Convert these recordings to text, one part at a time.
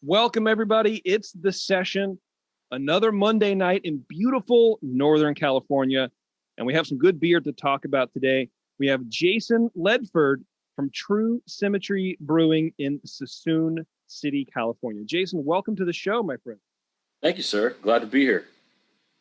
Welcome, everybody. It's The Session, another Monday night in beautiful Northern California, and we have some good beer to talk about today. We have Jason Ledford from True Symmetry Brewing in Suisun City, California. Jason, welcome to the show, my friend. Thank you, sir. Glad to be here.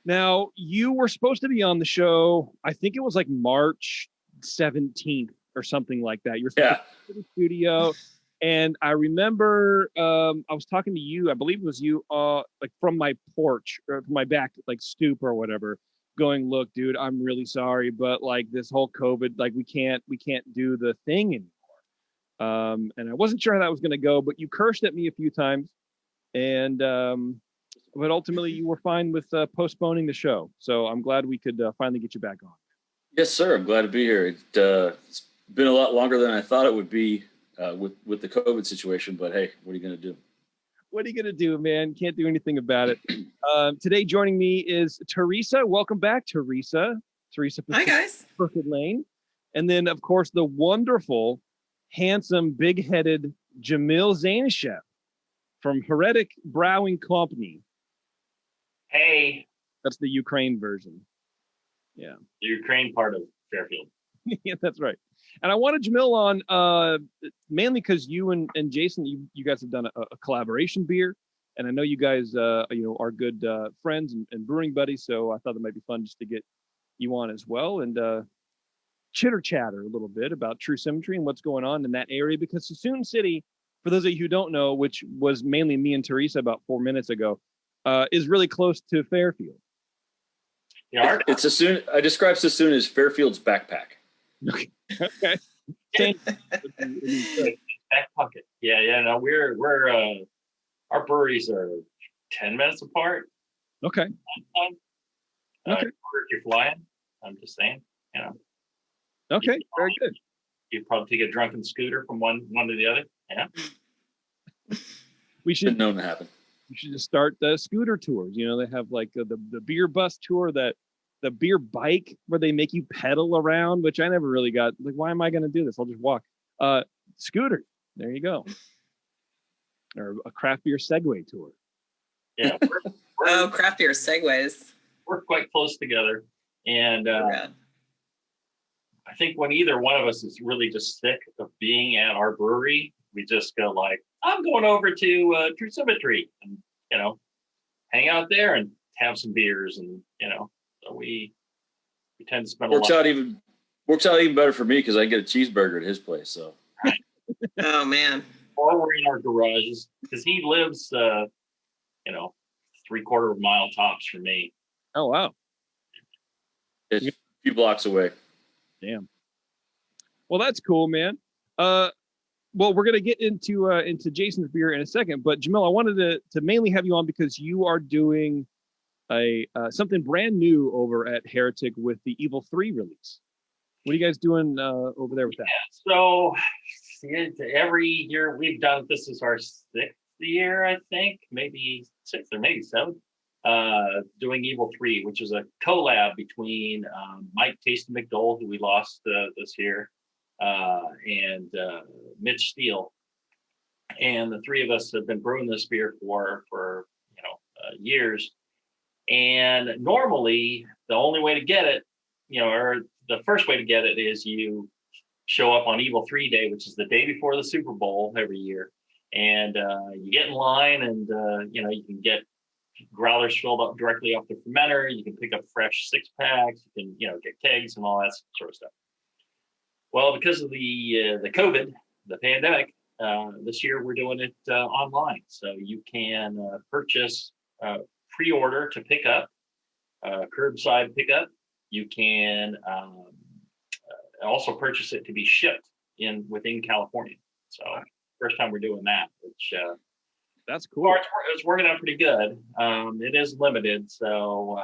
Now, you were supposed to be on the show, I think it was like March 17th or something like that. You're supposed to be in the studio. And I remember I was talking to you, I believe it was you, like from my porch or from my back, like stoop or whatever, going, look, dude, I'm really sorry, but like this whole COVID, like we can't do the thing anymore. And I wasn't sure how that was going to go, but you cursed at me a few times, and but ultimately you were fine with postponing the show. So I'm glad we could finally get you back on. Yes, sir. I'm glad to be here. It's been a lot longer than I thought it would be. With the COVID situation, but hey, what are you going to do? What are you going to do, man? Can't do anything about it. Today joining me is Teresa. Welcome back, Teresa. Hi, guys. Perfect Lane. And then, of course, the wonderful, handsome, big-headed Jamil Zainashev from Heretic Brewing Company. Hey. That's the Ukraine version. Yeah. The Ukraine part of Fairfield. Yeah, that's right. And I wanted Jamil on mainly because you and Jason, you guys have done a collaboration beer, and I know you guys are good friends and brewing buddies. So I thought it might be fun just to get you on as well and chitter chatter a little bit about True Symmetry and what's going on in that area. Because Suisun City, for those of you who don't know, which was mainly me and Teresa about 4 minutes ago, is really close to Fairfield. Yeah, it's Suisun. I describe Suisun as Fairfield's backpack. Okay. Back pocket. Yeah. No, we're our breweries are 10 minutes apart. Okay. If you're flying, I'm just saying, Okay, very good. You probably take a drunken scooter from one to the other. Yeah. We should known to happen. We should just start the scooter tours. They have like the beer bus tour, the beer bike where they make you pedal around, which I never really got. Like, why am I going to do this? I'll just walk. Scooter. There you go. Or a craft beer Segway tour. Yeah. Craft beer segways. We're quite close together. And I think when either one of us is really just sick of being at our brewery, we just go like, I'm going over to True Symmetry and, hang out there and have some beers and, so we tend to spend works out even better for me because I get a cheeseburger at his place. So, right. Oh man! Or we're in our garages because he lives, 3/4 mile tops from me. Oh wow! It's a few blocks away. Damn. Well, that's cool, man. Well, we're gonna get into Jason's beer in a second, but Jamil, I wanted to mainly have you on because you are doing something brand new over at Heretic with the Evil 3 release. What are you guys doing over there with that? So every year we've done, this is our 6th year, I think, maybe 6th or maybe 7th, doing Evil 3, which is a collab between Mike Tasty McDole, who we lost this year, and Mitch Steele. And the three of us have been brewing this beer for years. And normally, the only way to get it, or the first way to get it is you show up on Evil 3 Day, which is the day before the Super Bowl every year. And you get in line and, you can get growlers filled up directly off the fermenter. You can pick up fresh 6-packs. You can, get kegs and all that sort of stuff. Well, because of the COVID, the pandemic, this year we're doing it online. So you can purchase pre-order to pick up, curbside pickup. You can also purchase it to be shipped within California. So first time we're doing that, which that's cool. It's working out pretty good. It is limited, so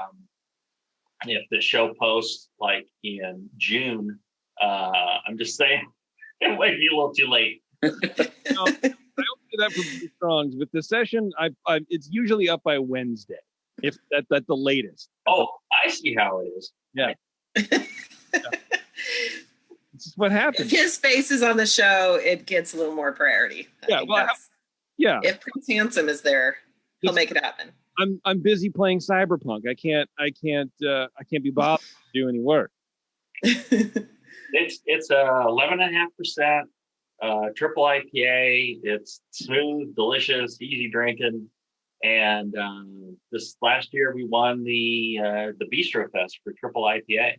if the show posts like in June, I'm just saying it might be a little too late. I don't do that for Blue Strongs. With the session, it's usually up by Wednesday, if that's the latest. Oh, I see how it is. Yeah. This is what happens. If his face is on the show, it gets a little more priority. Yeah, well, Yeah. If Prince Handsome is there, he'll make it happen. I'm busy playing Cyberpunk. I can't be bothered to do any work. It's 11.5%, triple IPA. It's smooth, delicious, easy drinking. And this last year we won the Bistro Fest for triple IPA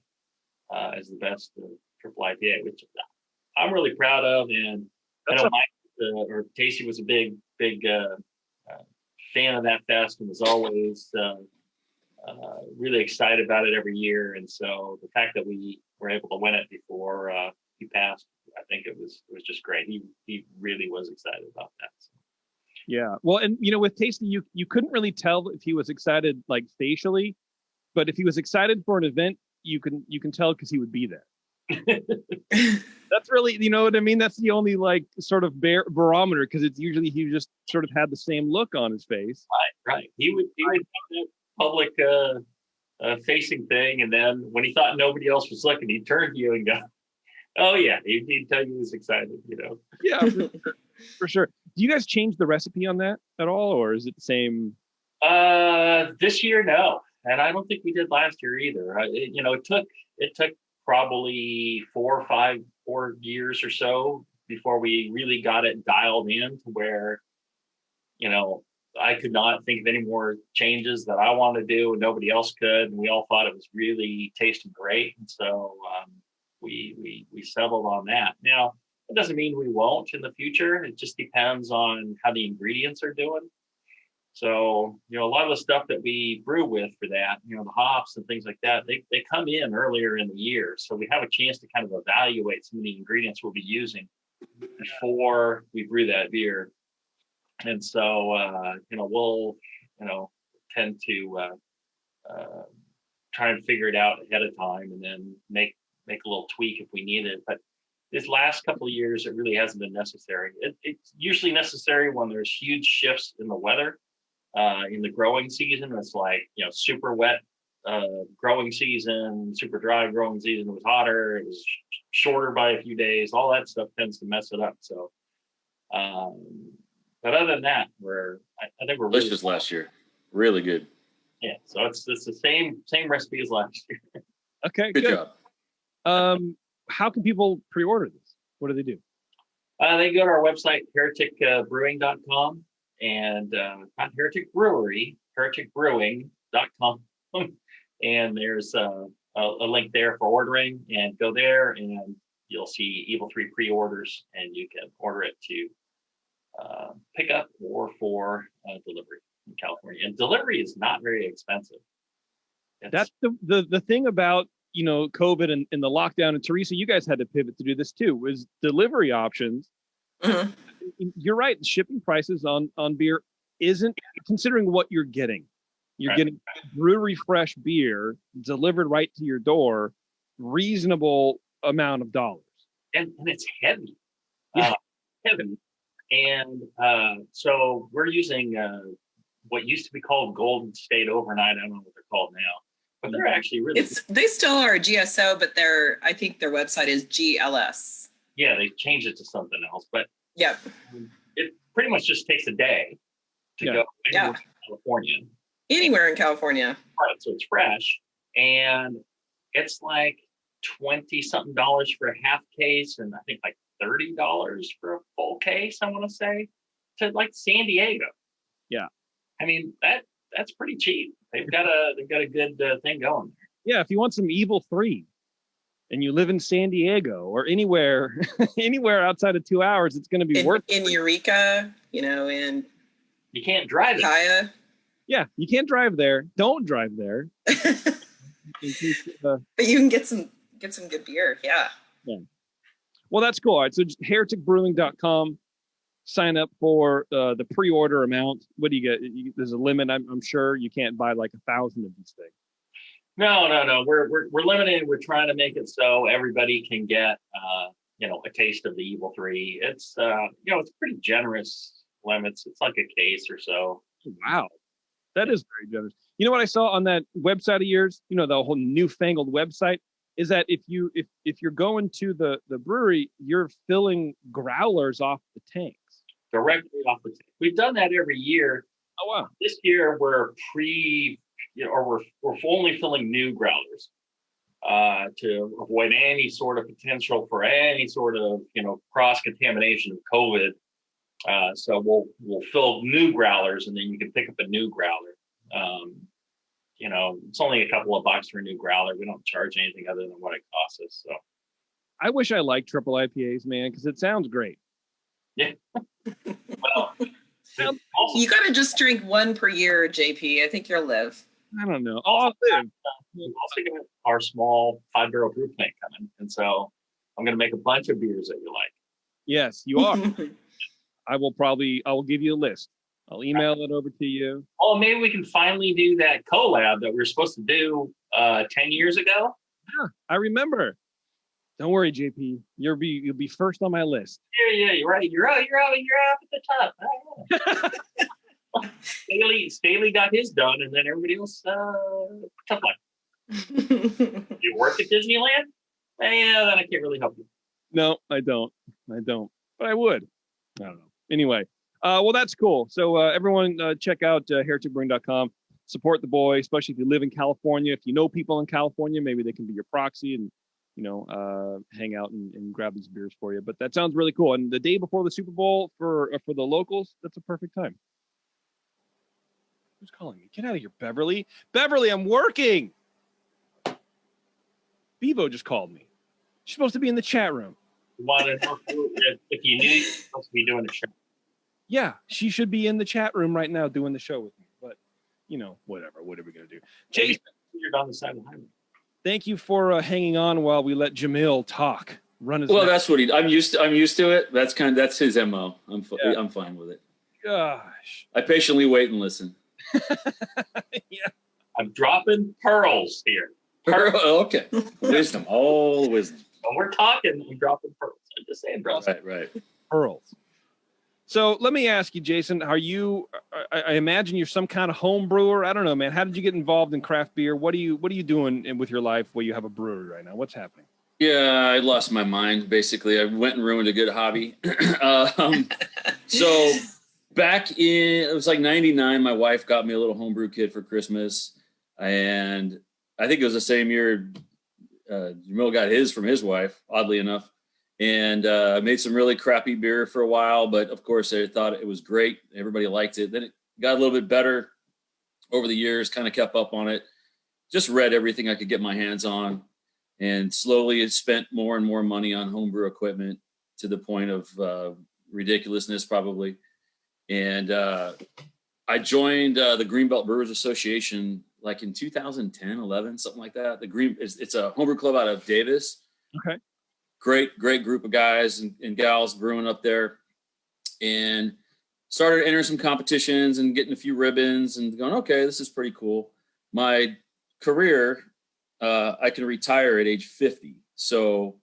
as the best triple IPA, which I'm really proud of. And I know Mike or Casey was a big fan of that fest and was always really excited about it every year. And so the fact that we were able to win it before he passed, I think it was just great. He really was excited about that. So. Yeah. Well, and with Tasty, you couldn't really tell if he was excited like facially, but if he was excited for an event, you can tell because he would be there. That's really, you know what I mean? That's the only like sort of barometer, because it's usually he just sort of had the same look on his face. Right. He would have that public facing thing, and then when he thought nobody else was looking, he'd turn to you and go, "Oh yeah," he'd tell you he was excited. Yeah, for sure. Do you guys change the recipe on that at all, or is it the same? This year, no, and I don't think we did last year either. It took probably 4 years or so before we really got it dialed in to where, I could not think of any more changes that I wanted to do and nobody else could, and we all thought it was really tasting great, and so we settled on that. Now, it doesn't mean we won't in the future. It just depends on how the ingredients are doing. So, a lot of the stuff that we brew with for that, the hops and things like that, they come in earlier in the year. So we have a chance to kind of evaluate some of the ingredients we'll be using before we brew that beer. And so, we'll, tend to try and figure it out ahead of time and then make a little tweak if we need it. But this last couple of years, it really hasn't been necessary. It's usually necessary when there's huge shifts in the weather. In the growing season, it's like, super wet growing season, super dry growing season. It was hotter, it was shorter by a few days. All that stuff tends to mess it up. So, but other than that, I think we're delicious last year. Really good. Yeah, so it's the same recipe as last year. Okay, good job. How can people pre-order this? What do they do? They go to our website, hereticbrewing.com, and not Heretic Brewery, hereticbrewing.com. And there's a link there for ordering, and go there and you'll see Evil 3 pre-orders, and you can order it to pick up or for delivery in California. And delivery is not very expensive. That's the thing about COVID and the lockdown. And Teresa, you guys had to pivot to do this too, was delivery options. Mm-hmm. You're right. Shipping prices on beer isn't, considering what you're getting. You're getting brewery fresh beer delivered right to your door, reasonable amount of dollars. And it's heavy. Yeah. Heavy. And so we're using what used to be called Golden State Overnight. I don't know what they're called now. But they're actually really they still are GSO, but I think their website is GLS. Yeah, they changed it to something else. But yep, it pretty much just takes a day to go anywhere in California. Anywhere in California. Right, so it's fresh. And it's like $20-something for a half case, and I think like $30 for a full case, I want to say, to like San Diego. Yeah. I mean, that's pretty cheap. They've got a good thing going there. Yeah, if you want some Evil 3 and you live in San Diego or anywhere outside of 2 hours, it's going to be worth it. In Eureka, and you can't drive it. Yeah, you can't drive there. Don't drive there. But you can get some good beer. Yeah. Well, that's cool. All right, so just hereticbrewing.com. Sign up for the pre-order amount. What do you get? There's a limit. I'm sure you can't buy like 1,000 of these things. No. We're limited. We're trying to make it so everybody can get a taste of the Evil 3. It's it's pretty generous limits. It's like a case or so. Wow, that is very generous. You know what I saw on that website of yours? The whole newfangled website is that if you're going to the brewery, you're filling growlers off the tanks. directly off the tank. We've done that every year. Oh wow. This year we're we're only filling new growlers to avoid any sort of potential for any sort of cross contamination of COVID. So we'll fill new growlers, and then you can pick up a new growler. It's only a couple of bucks for a new growler. We don't charge anything other than what it costs us. So I wish I liked triple IPAs, man, because it sounds great. yeah. Well, You got to just drink one per year, JP. I think you'll live. I don't know. Oh, I'll live. We've also got our small 5-barrel brew plant coming, and so I'm going to make a bunch of beers that you like. Yes, you are. I will give you a list. I'll email it over to you. Oh, maybe we can finally do that collab that we were supposed to do 10 years ago. Yeah, I remember. Don't worry, JP. You'll be first on my list. Yeah, you're right. You're up at the top. Staley got his done, and then everybody else tough luck. You work at Disneyland? Yeah, then I can't really help you. No, I don't. But I would. I don't know. Anyway, well, that's cool. So everyone check out hereticsbrewing.com. Support the boy, especially if you live in California. If you know people in California, maybe they can be your proxy and hang out and grab these beers for you. But that sounds really cool. And the day before the Super Bowl for the locals, that's a perfect time. Who's calling me? Get out of here, Beverly. Beverly, I'm working. Bevo just called me. She's supposed to be in the chat room. You want to know if you knew you're supposed to be doing the show. Yeah, she should be in the chat room right now doing the show with me. But, whatever. What are we going to do? Jason, you're on the side of the highway. Thank you for hanging on while we let Jamil talk. Run his mouth. That's what I'm used to it. That's his MO. I'm fine with it. Gosh. I patiently wait and listen. Yeah. I'm dropping pearls here. Okay. Wisdom. All wisdom. When we're talking, I'm dropping pearls. I'm just saying, bro. Right. Pearls. So let me ask you, Jason, are you, I imagine you're some kind of home brewer. I don't know, man. How did you get involved in craft beer? What are you doing with your life where you have a brewery right now? What's happening? Yeah, I lost my mind, basically. I went and ruined a good hobby. So back it was like 99, my wife got me a little homebrew kit for Christmas. And I think it was the same year Jamil got his from his wife, oddly enough. And I made some really crappy beer for a while, but of course I thought it was great. Everybody liked it. Then it got a little bit better over the years, kind of kept up on it, just read everything I could get my hands on. And slowly it spent more and more money on homebrew equipment to the point of ridiculousness probably. And I joined the Greenbelt Brewers Association like in 2010, 11, something like that. It's a homebrew club out of Davis. Okay. Great group of guys and gals brewing up there, and started entering some competitions and getting a few ribbons and going, okay, this is pretty cool. My career, I can retire at age 50. So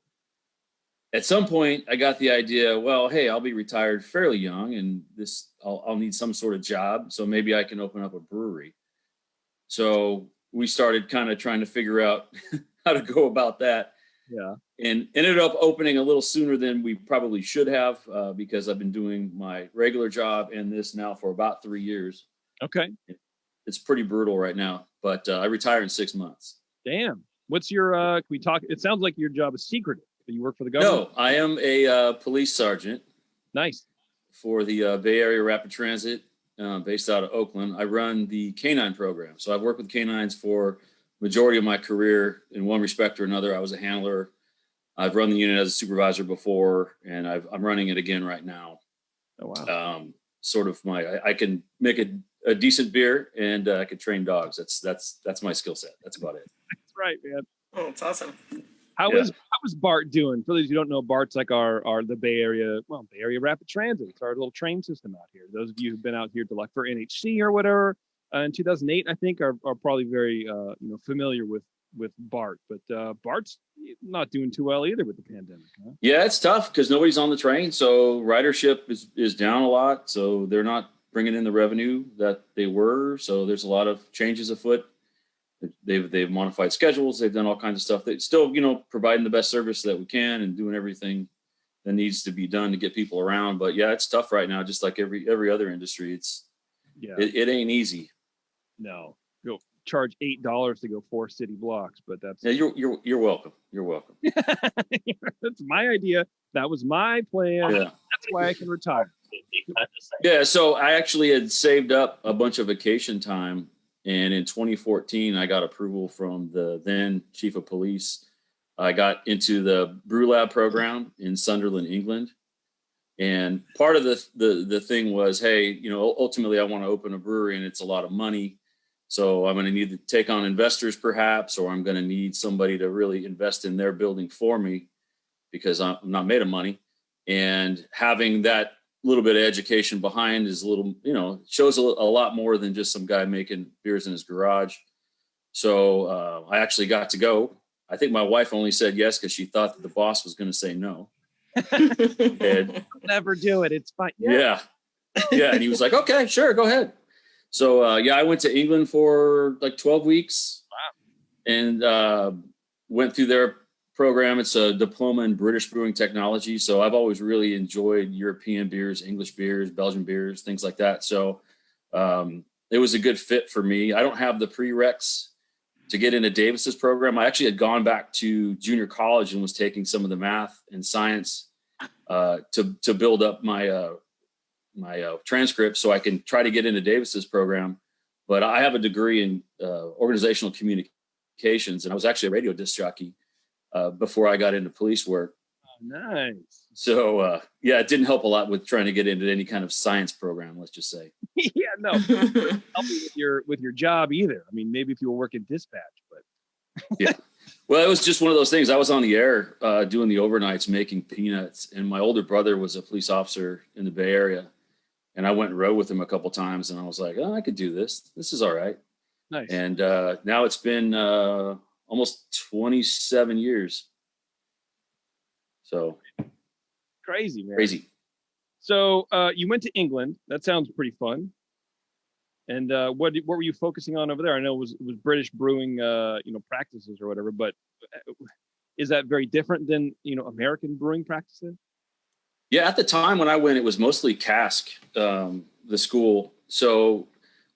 at some point I got the idea, well, hey, I'll be retired fairly young and I'll need some sort of job. So maybe I can open up a brewery. So we started kind of trying to figure out how to go about that. Yeah. And ended up opening a little sooner than we probably should have because I've been doing my regular job and this now for about 3 years. Okay. It's pretty brutal right now, but I retire in 6 months. Damn. What's your, can we talk? It sounds like your job is secretive. You work for the government? No, I am a police sergeant. Nice. For the Bay Area Rapid Transit based out of Oakland. I run the canine program. So I've worked with canines for majority of my career in one respect or another. I was a handler. I've run the unit as a supervisor before, and I'm running it again right now. Oh, wow. Sort of I can make a decent beer and I can train dogs. That's my skill set. That's about it. That's right, man. Oh, it's awesome. How is BART doing? For those who don't know, BART's like the Bay Area Rapid Transit. It's our little train system out here. Those of you who've been out here to like for NHC or whatever in 2008, I think are probably very familiar with BART. But BART's not doing too well either with the pandemic. Huh? Yeah, it's tough because nobody's on the train, so ridership is down a lot. So they're not bringing in the revenue that they were. So there's a lot of changes afoot. They've modified schedules. They've done all kinds of stuff. They're still, providing the best service that we can and doing everything that needs to be done to get people around. But yeah, it's tough right now, just like every other industry. It ain't easy. No, you'll charge $8 to go 4 city blocks, but that's you're welcome. You're welcome. That's my idea. That was my plan. Yeah. That's why I can retire. Yeah, so I actually had saved up a bunch of vacation time, and in 2014 I got approval from the then chief of police. I got into the brew lab program in Sunderland, England. And part of the thing was, hey, ultimately I want to open a brewery and it's a lot of money. So I'm going to need to take on investors perhaps, or I'm going to need somebody to really invest in their building for me because I'm not made of money. And having that little bit of education behind is a little, shows a lot more than just some guy making beers in his garage. So I actually got to go. I think my wife only said yes because she thought that the boss was going to say no. And, never do it. It's fine. Yeah. And he was like, okay, sure, go ahead. So I went to England for like 12 weeks. Wow. And went through their program. It's a diploma in British brewing technology. So I've always really enjoyed European beers, English beers, Belgian beers, things like that. So it was a good fit for me. I don't have the prereqs to get into Davis's program. I actually had gone back to junior college and was taking some of the math and science to build up my my transcript so I can try to get into Davis's program. But I have a degree in organizational communications, and I was actually a radio disc jockey before I got into police work. Oh, nice. So it didn't help a lot with trying to get into any kind of science program, let's just say. Yeah, no, help you with your job either. I mean, maybe if you were working dispatch, but yeah. Well, it was just one of those things. I was on the air doing the overnights, making peanuts, and my older brother was a police officer in the Bay Area, and I went and rode with him a couple times, and I was like, oh, I could do this. This is all right. Nice. And now it's been almost 27 years. So crazy, man. Crazy. So you went to England. That sounds pretty fun. And what were you focusing on over there? I know it was British brewing, practices or whatever. But is that very different than American brewing practices? Yeah, at the time when I went, it was mostly cask, the school. So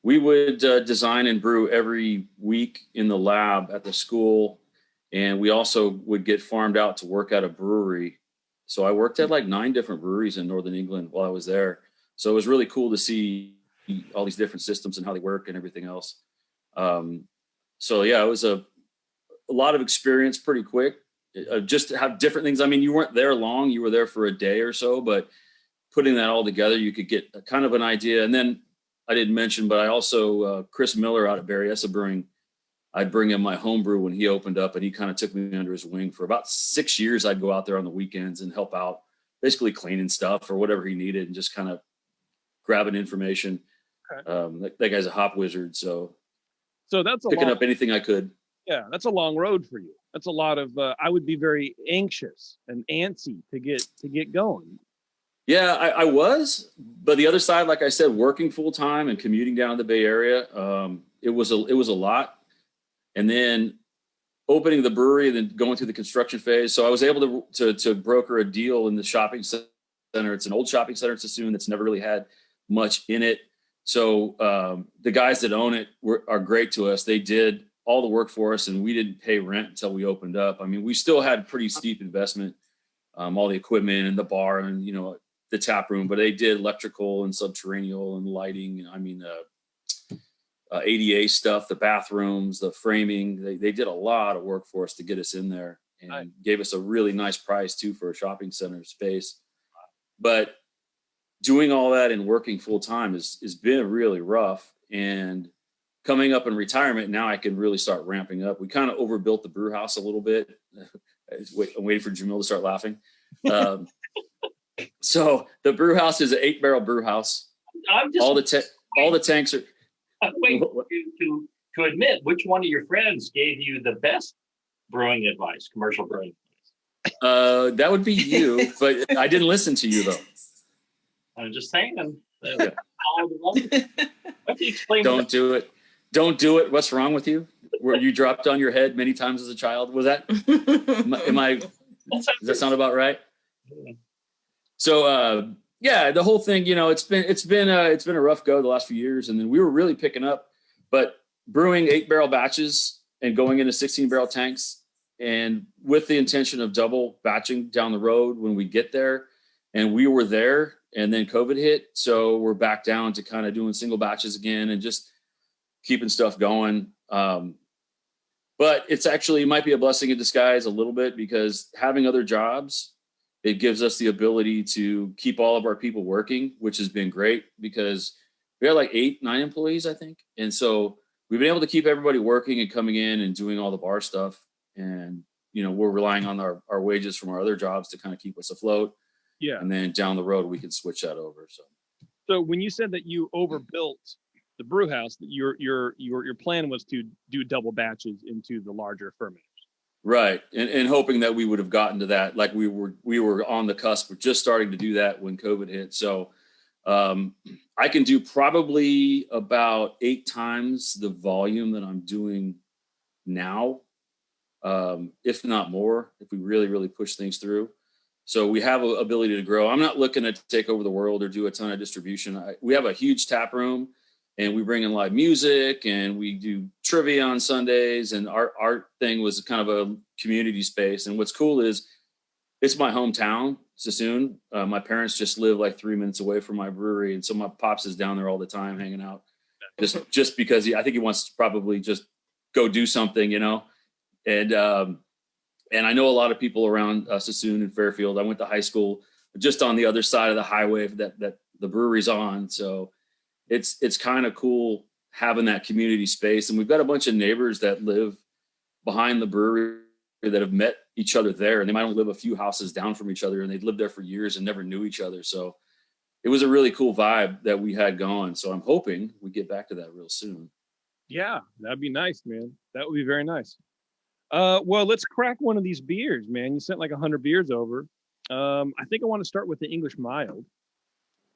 we would design and brew every week in the lab at the school. And we also would get farmed out to work at a brewery. So I worked at like 9 different breweries in Northern England while I was there. So it was really cool to see all these different systems and how they work and everything else. It was a lot of experience pretty quick. Just to have different things. I mean, you weren't there long. You were there for a day or so, but putting that all together, you could get a kind of an idea. And then I didn't mention, but I also, Chris Miller out at Berryessa Brewing, I'd bring him my homebrew when he opened up, and he kind of took me under his wing for about 6 years. I'd go out there on the weekends and help out, basically cleaning stuff or whatever he needed and just kind of grabbing information. Okay. That guy's a hop wizard. So that's picking up anything I could. Yeah, that's a long road for you. That's a lot of, I would be very anxious and antsy to get going. Yeah, I was, but the other side, like I said, working full time and commuting down to the Bay Area, it was a lot. And then opening the brewery and then going through the construction phase. So I was able to broker a deal in the shopping center. It's an old shopping center in Suisun that's never really had much in it. So the guys that own it are great to us. They did all the work for us, and we didn't pay rent until we opened up. I mean, we still had pretty steep investment, all the equipment and the bar and, the tap room, but they did electrical and subterranean and lighting. I mean, ADA stuff, the bathrooms, the framing. They did a lot of work for us to get us in there, and gave us a really nice price too for a shopping center space. But doing all that and working full time has been really rough. And coming up in retirement, now I can really start ramping up. We kind of overbuilt the brew house a little bit. I'm waiting for Jamil to start laughing. So the brew house is an 8-barrel brew house. All the tanks are. I'm waiting for you to admit which one of your friends gave you the best brewing advice, commercial brewing advice. That would be you, but I didn't listen to you though. I'm just saying. Why don't you explain? Don't do it. Don't do it. What's wrong with you? Were you dropped on your head many times as a child? Was that? Does that sound about right? So yeah, the whole thing, it's been a rough go the last few years, and then we were really picking up, but brewing 8-barrel batches and going into 16-barrel tanks, and with the intention of double batching down the road when we get there. And we were there, and then COVID hit, so we're back down to kind of doing single batches again and just keeping stuff going. But it might be a blessing in disguise a little bit, because having other jobs, it gives us the ability to keep all of our people working, which has been great, because we had like 8-9 employees, I think. And so we've been able to keep everybody working and coming in and doing all the bar stuff. And, we're relying on our wages from our other jobs to kind of keep us afloat. Yeah. And then down the road, we can switch that over. So when you said that you overbuilt the brew house, that your plan was to do double batches into the larger fermenters. Right. And hoping that we would have gotten to that. Like we were on the cusp of just starting to do that when COVID hit. So I can do probably about 8 times the volume that I'm doing now, if not more, if we really, really push things through. So we have an ability to grow. I'm not looking to take over the world or do a ton of distribution. We have a huge tap room, and we bring in live music, and we do trivia on Sundays. And our thing was kind of a community space. And what's cool is it's my hometown, Suisun. My parents just live like 3 minutes away from my brewery. And so my pops is down there all the time hanging out, just because I think he wants to probably just go do something, And I know a lot of people around Suisun and Fairfield. I went to high school just on the other side of the highway that the brewery's on. So it's kind of cool having that community space. And we've got a bunch of neighbors that live behind the brewery that have met each other there. And they might only live a few houses down from each other, and they'd lived there for years and never knew each other. So it was a really cool vibe that we had going. So I'm hoping we get back to that real soon. Yeah, that'd be nice, man. That would be very nice. Well, let's crack one of these beers, man. You sent like 100 beers over. I think I want to start with the English mild.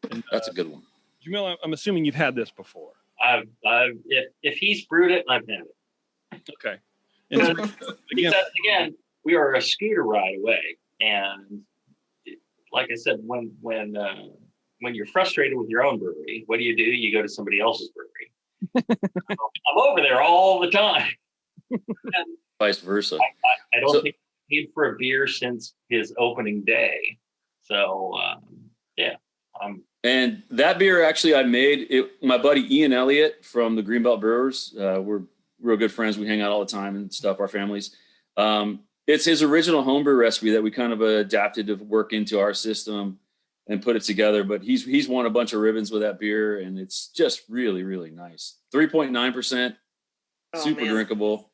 And, that's a good one. Jamil, I'm assuming you've had this before. If he's brewed it, I've had it. Okay. Again, we are a scooter ride away, and like I said, when you're frustrated with your own brewery, what do? You go to somebody else's brewery. I'm over there all the time. And vice versa. I don't think he's paid for a beer since his opening day. So yeah. And that beer actually I made it. My buddy Ian Elliott from the Greenbelt Brewers. We're real good friends. We hang out all the time and stuff. Our families. It's his original homebrew recipe that we kind of adapted to work into our system and put it together. But he's won a bunch of ribbons with that beer, and it's just really, really nice. 3.9%, super drinkable.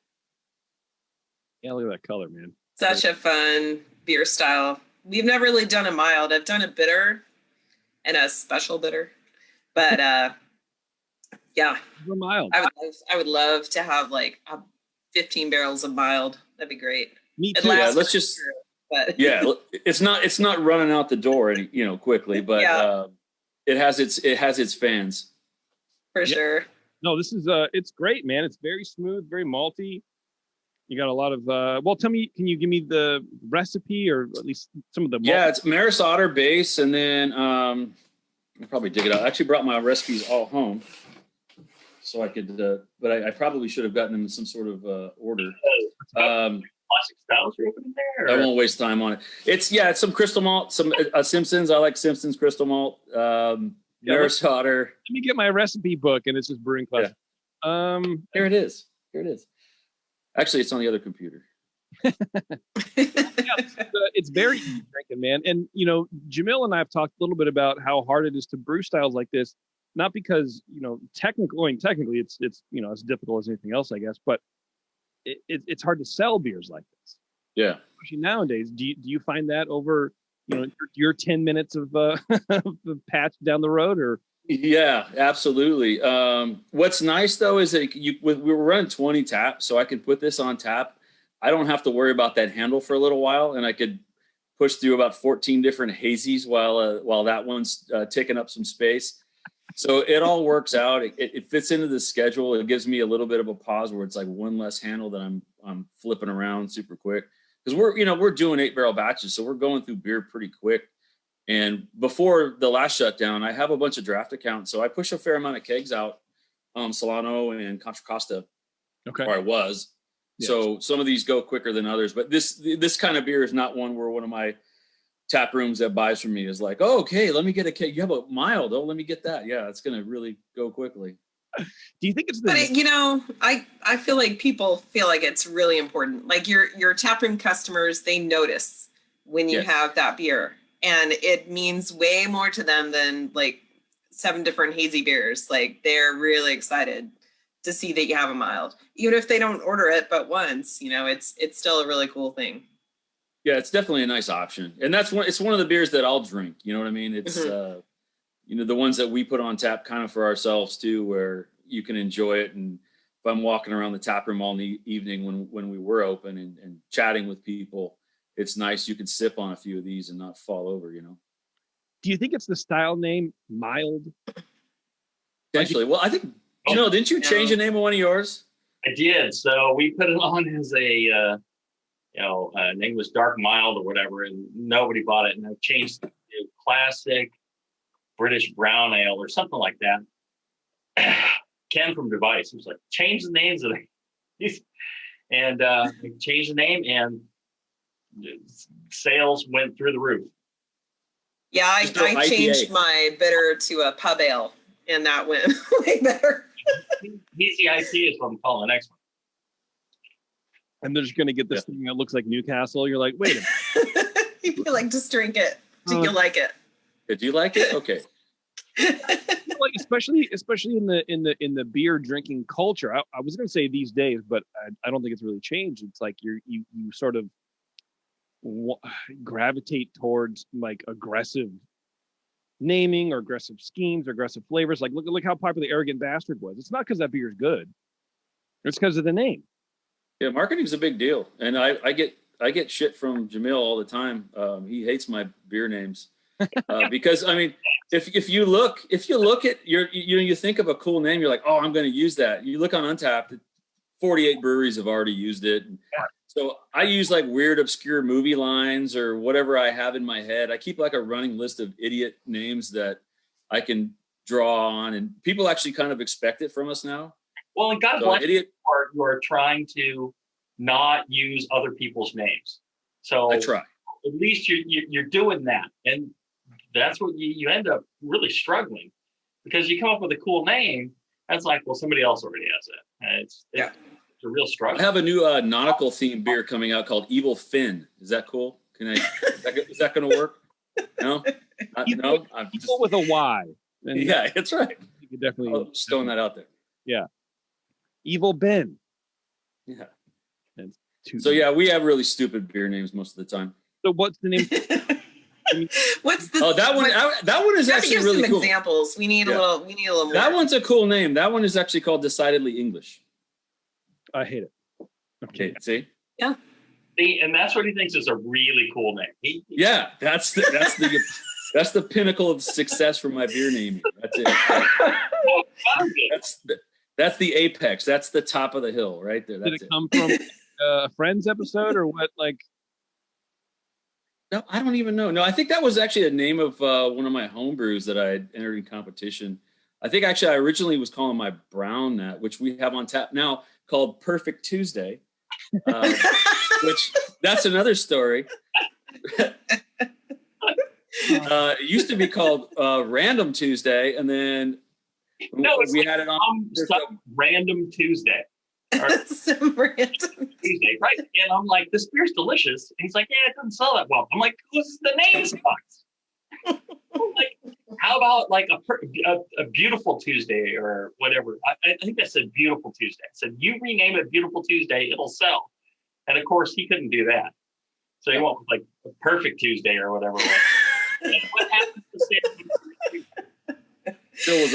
Yeah, look at that color, man. Such a fun beer style. We've never really done a mild. I've done a bitter and a special bitter, but yeah, mild. I would love to have like 15 barrels of mild. That'd be great. Me too. Yeah, let's just. But yeah, it's not running out the door, quickly, but yeah. It has its fans. For sure. No, this is it's great, man. It's very smooth, very malty. You got a lot of well, tell me, can you give me the recipe or at least some of the malt? Yeah, it's Maris Otter base, and then I'll probably dig it out. I actually brought my recipes all home so I could but I probably should have gotten them in some sort of order. Classic styles you're opening there? I won't waste time on it. It's some crystal malt, some Simpsons. I like Simpsons crystal malt. Maris Otter. Let me get my recipe book, and it's just brewing class. Yeah. Here it is. Actually, it's on the other computer. It's very easy drinking, man. And Jamil and I have talked a little bit about how hard it is to brew styles like this. Not because technically it's as difficult as anything else, I guess, but it's hard to sell beers like this. Yeah. Especially nowadays. Do you find that over your 10 minutes of the patch down the road, or? Yeah, absolutely. What's nice though is that we were running 20 taps, so I can put this on tap. I don't have to worry about that handle for a little while, and I could push through about 14 different hazies while that one's taking up some space. So it all works out. It fits into the schedule. It gives me a little bit of a pause where it's like one less handle that I'm flipping around super quick, because we're doing 8-barrel batches, so we're going through beer pretty quick. And before the last shutdown, I have a bunch of draft accounts. So I push a fair amount of kegs out, Solano and Contra Costa, Okay. or I was. Yes. So some of these go quicker than others, but this kind of beer is not one where one of my tap rooms that buys from me is like, oh, okay, let me get a keg. You have a mild. Oh, let me get that. Yeah, it's going to really go quickly. Do you think it's But I feel like people feel like it's really important. Like your taproom customers, they notice when you have that beer, and it means way more to them than like 7 different hazy beers. Like they're really excited to see that you have a mild, even if they don't order it but once. It's still a really cool thing. Yeah, it's definitely a nice option, and it's one of the beers that I'll drink. You know what I mean? It's the ones that we put on tap kind of for ourselves too, where you can enjoy it. And if I'm walking around the tap room all evening when we were open and chatting with people, it's nice. You can sip on a few of these and not fall over. Do you think it's the style name mild? Potentially. Well, I think didn't you change the name of one of yours? I did. So we put it on as a name was Dark Mild or whatever, and nobody bought it. And I changed it to Classic British Brown Ale or something like that. Ken from Device was like, change the names of these. And changed the name, and sales went through the roof. Yeah, I changed my bitter to a pub ale, and that went way better. Easy IP is what I'm calling the next one. And they're just going to get this thing that looks like Newcastle. You're like, wait a minute. You feel like, just drink it. Do you like it? Did you like it? Okay. Like especially in the beer drinking culture. I was going to say these days, but I don't think it's really changed. It's like you sort of gravitate towards like aggressive naming or aggressive schemes or aggressive flavors. Like look how popular Arrogant Bastard was. It's not because that beer is good. It's because of the name. Yeah, marketing's a big deal, and I get shit from Jamil all the time. He hates my beer names because I mean, if you look at you think of a cool name, you're like, oh, I'm going to use that. You look on Untappd, 48 breweries have already used it. So I use like weird, obscure movie lines or whatever I have in my head. I keep like a running list of idiot names that I can draw on, and people actually kind of expect it from us now. Well, and God bless you who are trying to not use other people's names. So I try. At least you're doing that, and that's what you end up really struggling, because you come up with a cool name. That's like, well, somebody else already has it. It's a real struggle. I have a new nautical themed beer coming out called Evil Finn. Is that cool? Is that going to work? No, no. I'm Evil with a Y. And yeah, that's right. You could definitely just throwing that out there. Yeah. Evil Ben. Yeah. So yeah, we have really stupid beer names most of the time. So what's the name? What's the? Oh, that one is actually really cool. Examples. We need a little. More. That one's a cool name. That one is actually called Decidedly English. I hate it. Okay. See? Yeah. See, and that's what he thinks is a really cool name. Yeah, that's the pinnacle of success for my beer naming. That's it. That's the apex. That's the top of the hill right there. Did it come from a Friends episode or what? Like, no, I don't even know. No, I think that was actually the name of one of my home brews that I had entered in competition. I think actually I originally was calling my brown that, which we have on tap now, called Perfect Tuesday, which that's another story. It used to be called Random Tuesday, and then we had it on Random Tuesday. Some random Tuesday, right? And I'm like, this beer's delicious. And he's like, yeah, it doesn't sell that well. I'm like, this is the name sucks. Like, how about like a Beautiful Tuesday or whatever? I think I said Beautiful Tuesday. I said, you rename it Beautiful Tuesday, it'll sell. And of course, he couldn't do that. So he went with like a Perfect Tuesday or whatever. What happened to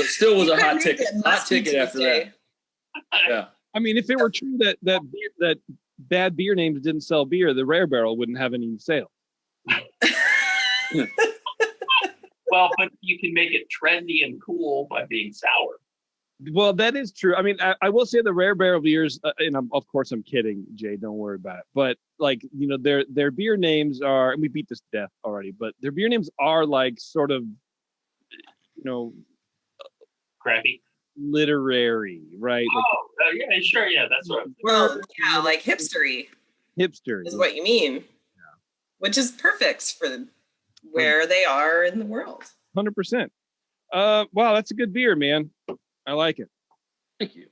still was a hot ticket after that. Yeah. I mean, if it were true that bad beer names didn't sell beer, the Rare Barrel wouldn't have any sales. Well, but you can make it trendy and cool by being sour. Well, that is true. I mean, I will say the rare barrel beers, and of course I'm kidding, Jay. Don't worry about it. But like, their beer names are, and we beat this to death already. But their beer names are like sort of, Crappy. literary, right? Yeah, sure, yeah, that's what. Well, yeah, like hipstery. Hipster is what you mean. Yeah. Which is perfect for where they are in the world. 100%. Wow, that's a good beer, man. I like it. Thank you.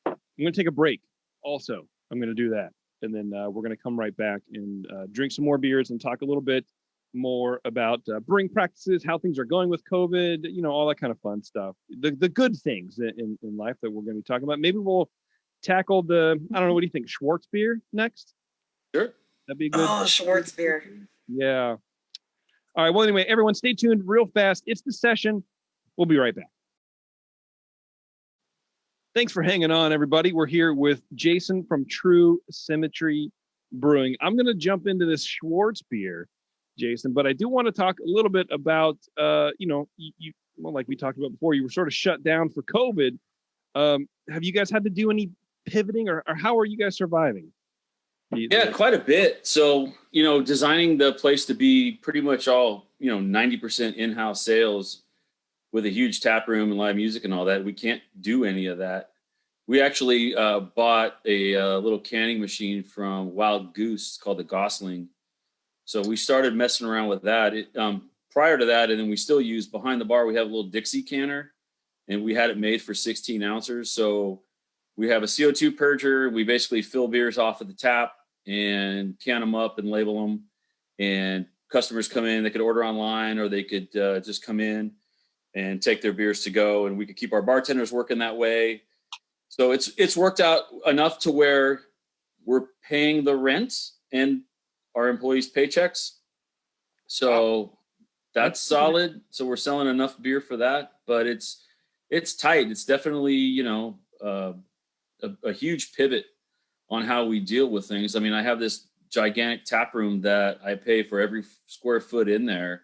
I'm going to take a break. Also, I'm going to do that. And then we're going to come right back and drink some more beers and talk a little bit more about brewing practices, how things are going with COVID, all that kind of fun stuff. The good things in life that we're going to be talking about. Maybe we'll tackle the, I don't know, what do you think, Schwartz beer next? Sure. That'd be good. Oh, Schwartz beer. Yeah. All right. Well, anyway, everyone stay tuned real fast. It's the session. We'll be right back. Thanks for hanging on, everybody. We're here with Jason from True Symmetry Brewing. I'm going to jump into this Schwartz beer, Jason, but I do want to talk a little bit about, like we talked about before, you were sort of shut down for COVID. Have you guys had to do any pivoting, or how are you guys surviving? Yeah, quite a bit. So, designing the place to be pretty much all, 90% in-house sales with a huge tap room and live music and all that, we can't do any of that. We actually bought a little canning machine from Wild Goose called the Gosling. So we started messing around with that. Prior to that, and then we still use behind the bar, we have a little Dixie canner, and we had it made for 16 ounces. So we have a CO2 purger. We basically fill beers off of the tap and can them up and label them. And customers come in, they could order online, or they could just come in and take their beers to go. And we could keep our bartenders working that way. So it's worked out enough to where we're paying the rent and our employees' paychecks. So that's solid. So we're selling enough beer for that, but it's tight. It's definitely, a huge pivot on how we deal with things. I mean, I have this gigantic tap room that I pay for every square foot in there,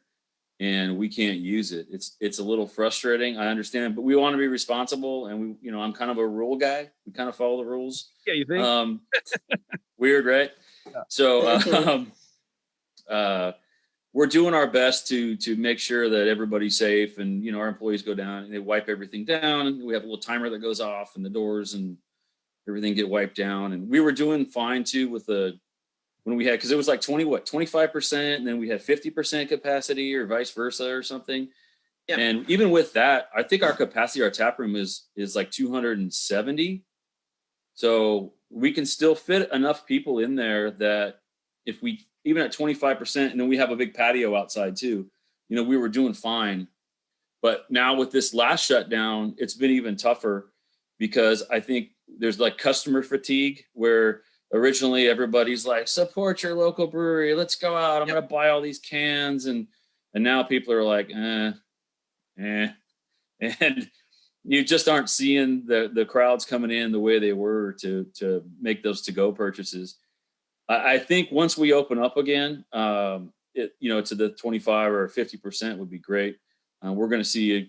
and we can't use it. It's a little frustrating. I understand, but we want to be responsible, and I'm kind of a rule guy. We kind of follow the rules. Yeah, you think? Weird, right? Yeah. So we're doing our best to make sure that everybody's safe, and our employees go down and they wipe everything down, and we have a little timer that goes off, and the doors and everything get wiped down. And we were doing fine too with when we had, because it was like 25%, and then we had 50% capacity, or vice versa, or something. Yep. And even with that, I think our capacity, our tap room is like 270. So we can still fit enough people in there that if we, even at 25%, and then we have a big patio outside too, we were doing fine. But now with this last shutdown, it's been even tougher, because I think there's like customer fatigue, where originally everybody's like, support your local brewery, let's go out, I'm going to buy all these cans. And now people are like, and you just aren't seeing the crowds coming in the way they were to make those to-go purchases. I think once we open up again, to the 25 or 50% would be great. We're going to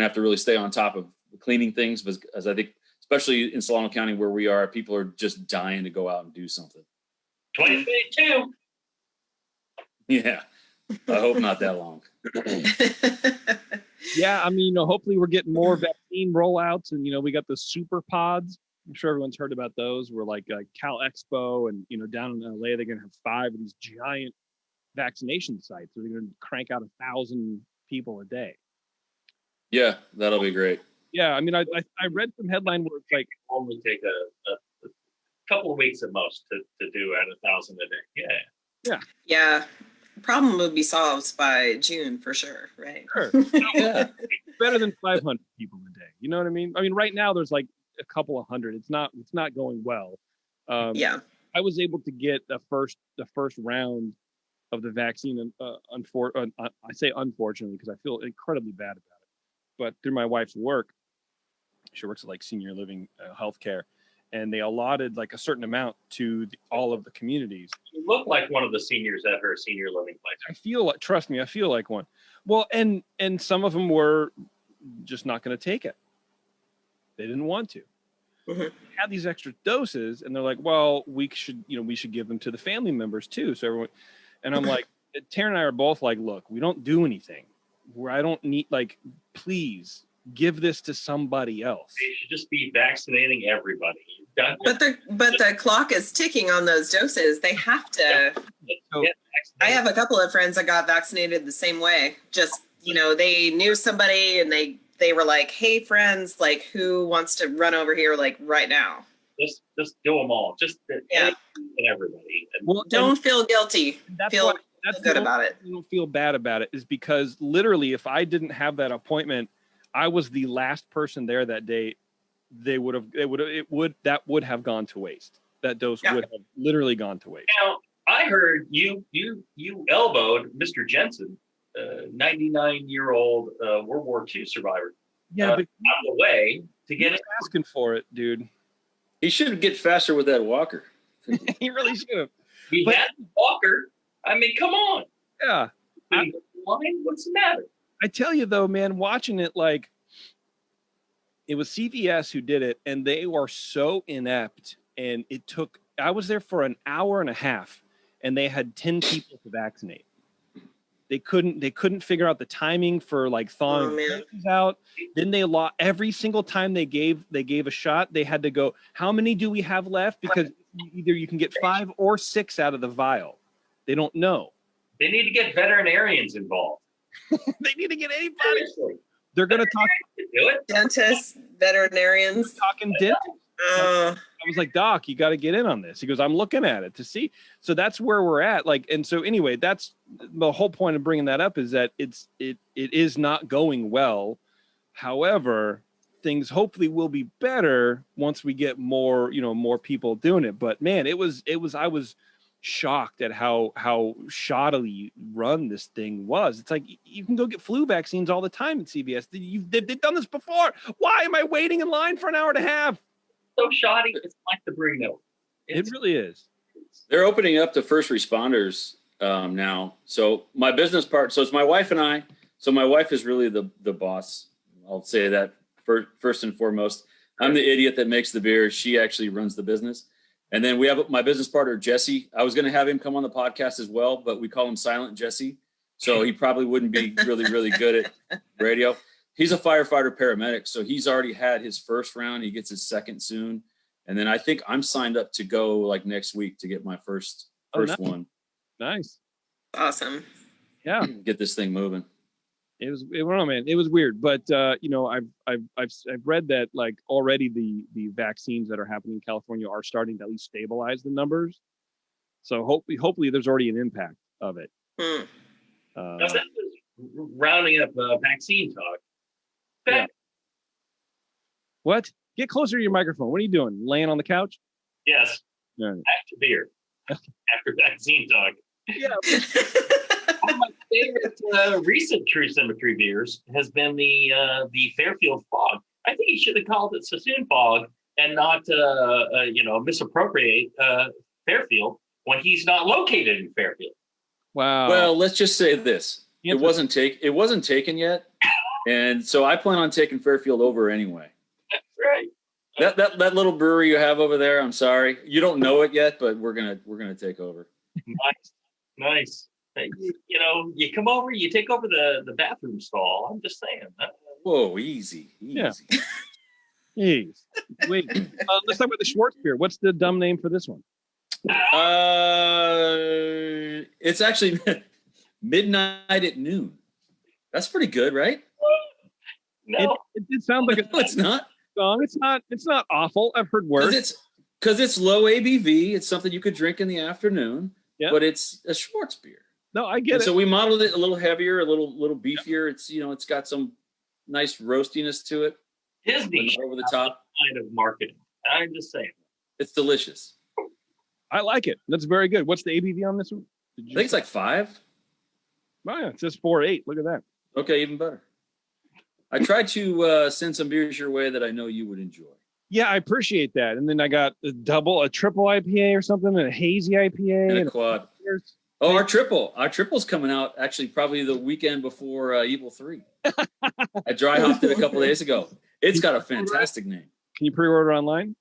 have to really stay on top of cleaning things, because as I think, especially in Solano County where we are, people are just dying to go out and do something. 2022. Yeah, I hope not that long. Yeah, I mean, hopefully we're getting more vaccine rollouts, and we got the super pods. I'm sure everyone's heard about those. We're like Cal Expo, and down in LA, they're gonna have 5 of these giant vaccination sites. So they're gonna crank out 1,000 people a day. Yeah, that'll be great. Yeah, I mean, I read some headline where it's like only take a couple of weeks at most to do at 1,000 a day. Yeah. Problem would be solved by June for sure, right? Sure. Yeah. Better than 500 people a day. You know what I mean? I mean, right now there's like a couple of hundred. It's not going well. Yeah. I was able to get the first round of the vaccine. I say unfortunately because I feel incredibly bad about it. But through my wife's work, she works at like senior living healthcare, and they allotted like a certain amount to all of the communities. You look like one of the seniors at her senior living place. I feel like, trust me, I feel like one. Well, and some of them were just not going to take it. They didn't want to. Mm-hmm. They had these extra doses, and they're like, well, we should give them to the family members too. So everyone, and I'm like, Taryn and I are both like, look, we don't do anything. Where I don't need, like, please give this to somebody else. They should just be vaccinating everybody. But the clock is ticking on those doses. They have to. I have a couple of friends that got vaccinated the same way. Just, they knew somebody and they were like, hey, friends, like, who wants to run over here, like, right now? Just do them all. Just everybody. Well, don't feel guilty. Feel good about it. You don't feel bad about it, is because literally, if I didn't have that appointment, I was the last person there that day. That would have gone to waste. That dose would have literally gone to waste. Now, I heard you elbowed Mr. Jensen, 99-year-old World War II survivor. Yeah, but out of the way to get it. Asking for it, dude. He should get faster with that walker. He really should have. He had the walker. I mean, come on. Yeah. What's the matter? I tell you though, man, watching it, like, it was CVS who did it, and they were so inept. And I was there for an hour and a half, and they had 10 people to vaccinate. They couldn't figure out the timing for, like, thawing the out. Then they lost every single time they gave a shot. They had to go, how many do we have left? Because either you can get 5 or 6 out of the vial. They don't know. They need to get veterinarians involved. They need to get anybody. Seriously. They're going to talk. Do it. Dentists, veterinarians. Talking dentists. I was like, Doc, you got to get in on this. He goes, I'm looking at it to see. So that's where we're at. Like, and so anyway, that's the whole point of bringing that up, is that it is not going well. However, things hopefully will be better once we get more people doing it. But man, I was shocked at how shoddily run this thing was. It's like, you can go get flu vaccines all the time at CVS. They've done this before. Why am I waiting in line for an hour and a half? So shoddy, it's like the bring milk. It really is. They're opening up to first responders now. So my business part, so it's my wife and I. So my wife is really the boss. I'll say that first and foremost. I'm the idiot that makes the beer. She actually runs the business. And then we have my business partner, Jesse. I was going to have him come on the podcast as well, but we call him Silent Jesse. So he probably wouldn't be really, really good at radio. He's a firefighter paramedic. So he's already had his first round. He gets his second soon. And then I think I'm signed up to go like next week to get my first nice. one. Nice. Awesome. Yeah. Get this thing moving. I don't know, man. It was weird, but I've read that, like, already the vaccines that are happening in California are starting to at least stabilize the numbers. So hopefully there's already an impact of it. Now that was rounding up vaccine talk. Yeah. What? Get closer to your microphone. What are you doing? Laying on the couch? Yes. Yeah. After beer. After vaccine talk. Yeah. One of my favorite recent True Symmetry beers has been the Fairfield Fog. I think he should have called it Suisun Fog and not misappropriate Fairfield when he's not located in Fairfield. Wow. Well, let's just say this: it wasn't taken yet, and so I plan on taking Fairfield over anyway. That's right. That little brewery you have over there. I'm sorry, you don't know it yet, but we're gonna take over. Nice. You come over, you take over the bathroom stall. I'm just saying. Whoa, easy. Yeah. Jeez. Wait. Let's talk about the Schwartz beer. What's the dumb name for this one? It's actually Midnight at Noon. That's pretty good, right? No, it sounds like it's not. Song. It's not awful. I've heard worse. Because it's low ABV. It's something you could drink in the afternoon. Yeah. But it's a Schwartz beer. No, I get it. So we modeled it a little heavier, a little beefier. It's it's got some nice roastiness to it. Disney over the top kind of marketing. I'm just saying. It's delicious. I like it. That's very good. What's the ABV on this one? I think it's like 5. Oh yeah, it says 4.8. Look at that. Okay, even better. I tried to send some beers your way that I know you would enjoy. Yeah, I appreciate that. And then I got a triple IPA or something, and a hazy IPA. And a quad. Oh, our triple's coming out actually probably the weekend before Evil 3. I dry hopped it a couple days ago. It's got a fantastic name. Can you pre-order online?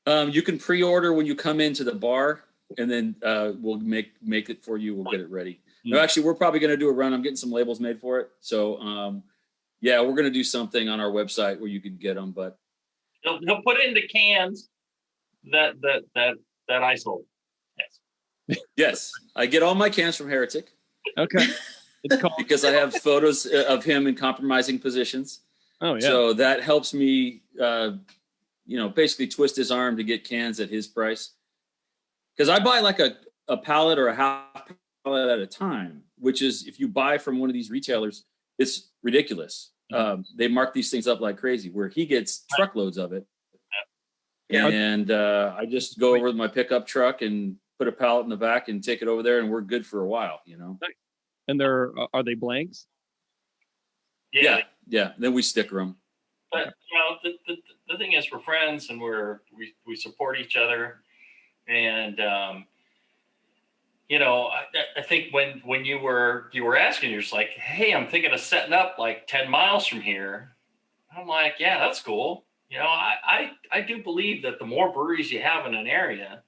You can pre-order when you come into the bar, and then we'll make it for you. We'll get it ready. No, actually, we're probably going to do a run. I'm getting some labels made for it. So, yeah, we're going to do something on our website where you can get them. But he'll put it into cans that I sold. Yes. Yes, I get all my cans from Heretic. Okay. It's called because I have photos of him in compromising positions. Oh yeah. So that helps me, basically twist his arm to get cans at his price. Because I buy like a pallet or a half pallet at a time, which is, if you buy from one of these retailers, it's ridiculous. They mark these things up like crazy, where he gets truckloads of it. Yeah. And I just go over with my pickup truck and put a pallet in the back and take it over there, and we're good for a while, And are they blanks? Yeah. Then we sticker them. But the thing is, we're friends and we support each other, and I think when you were asking, you're just like, hey, I'm thinking of setting up like 10 miles from here. I'm like, yeah, that's cool. I do believe that the more breweries you have in an area,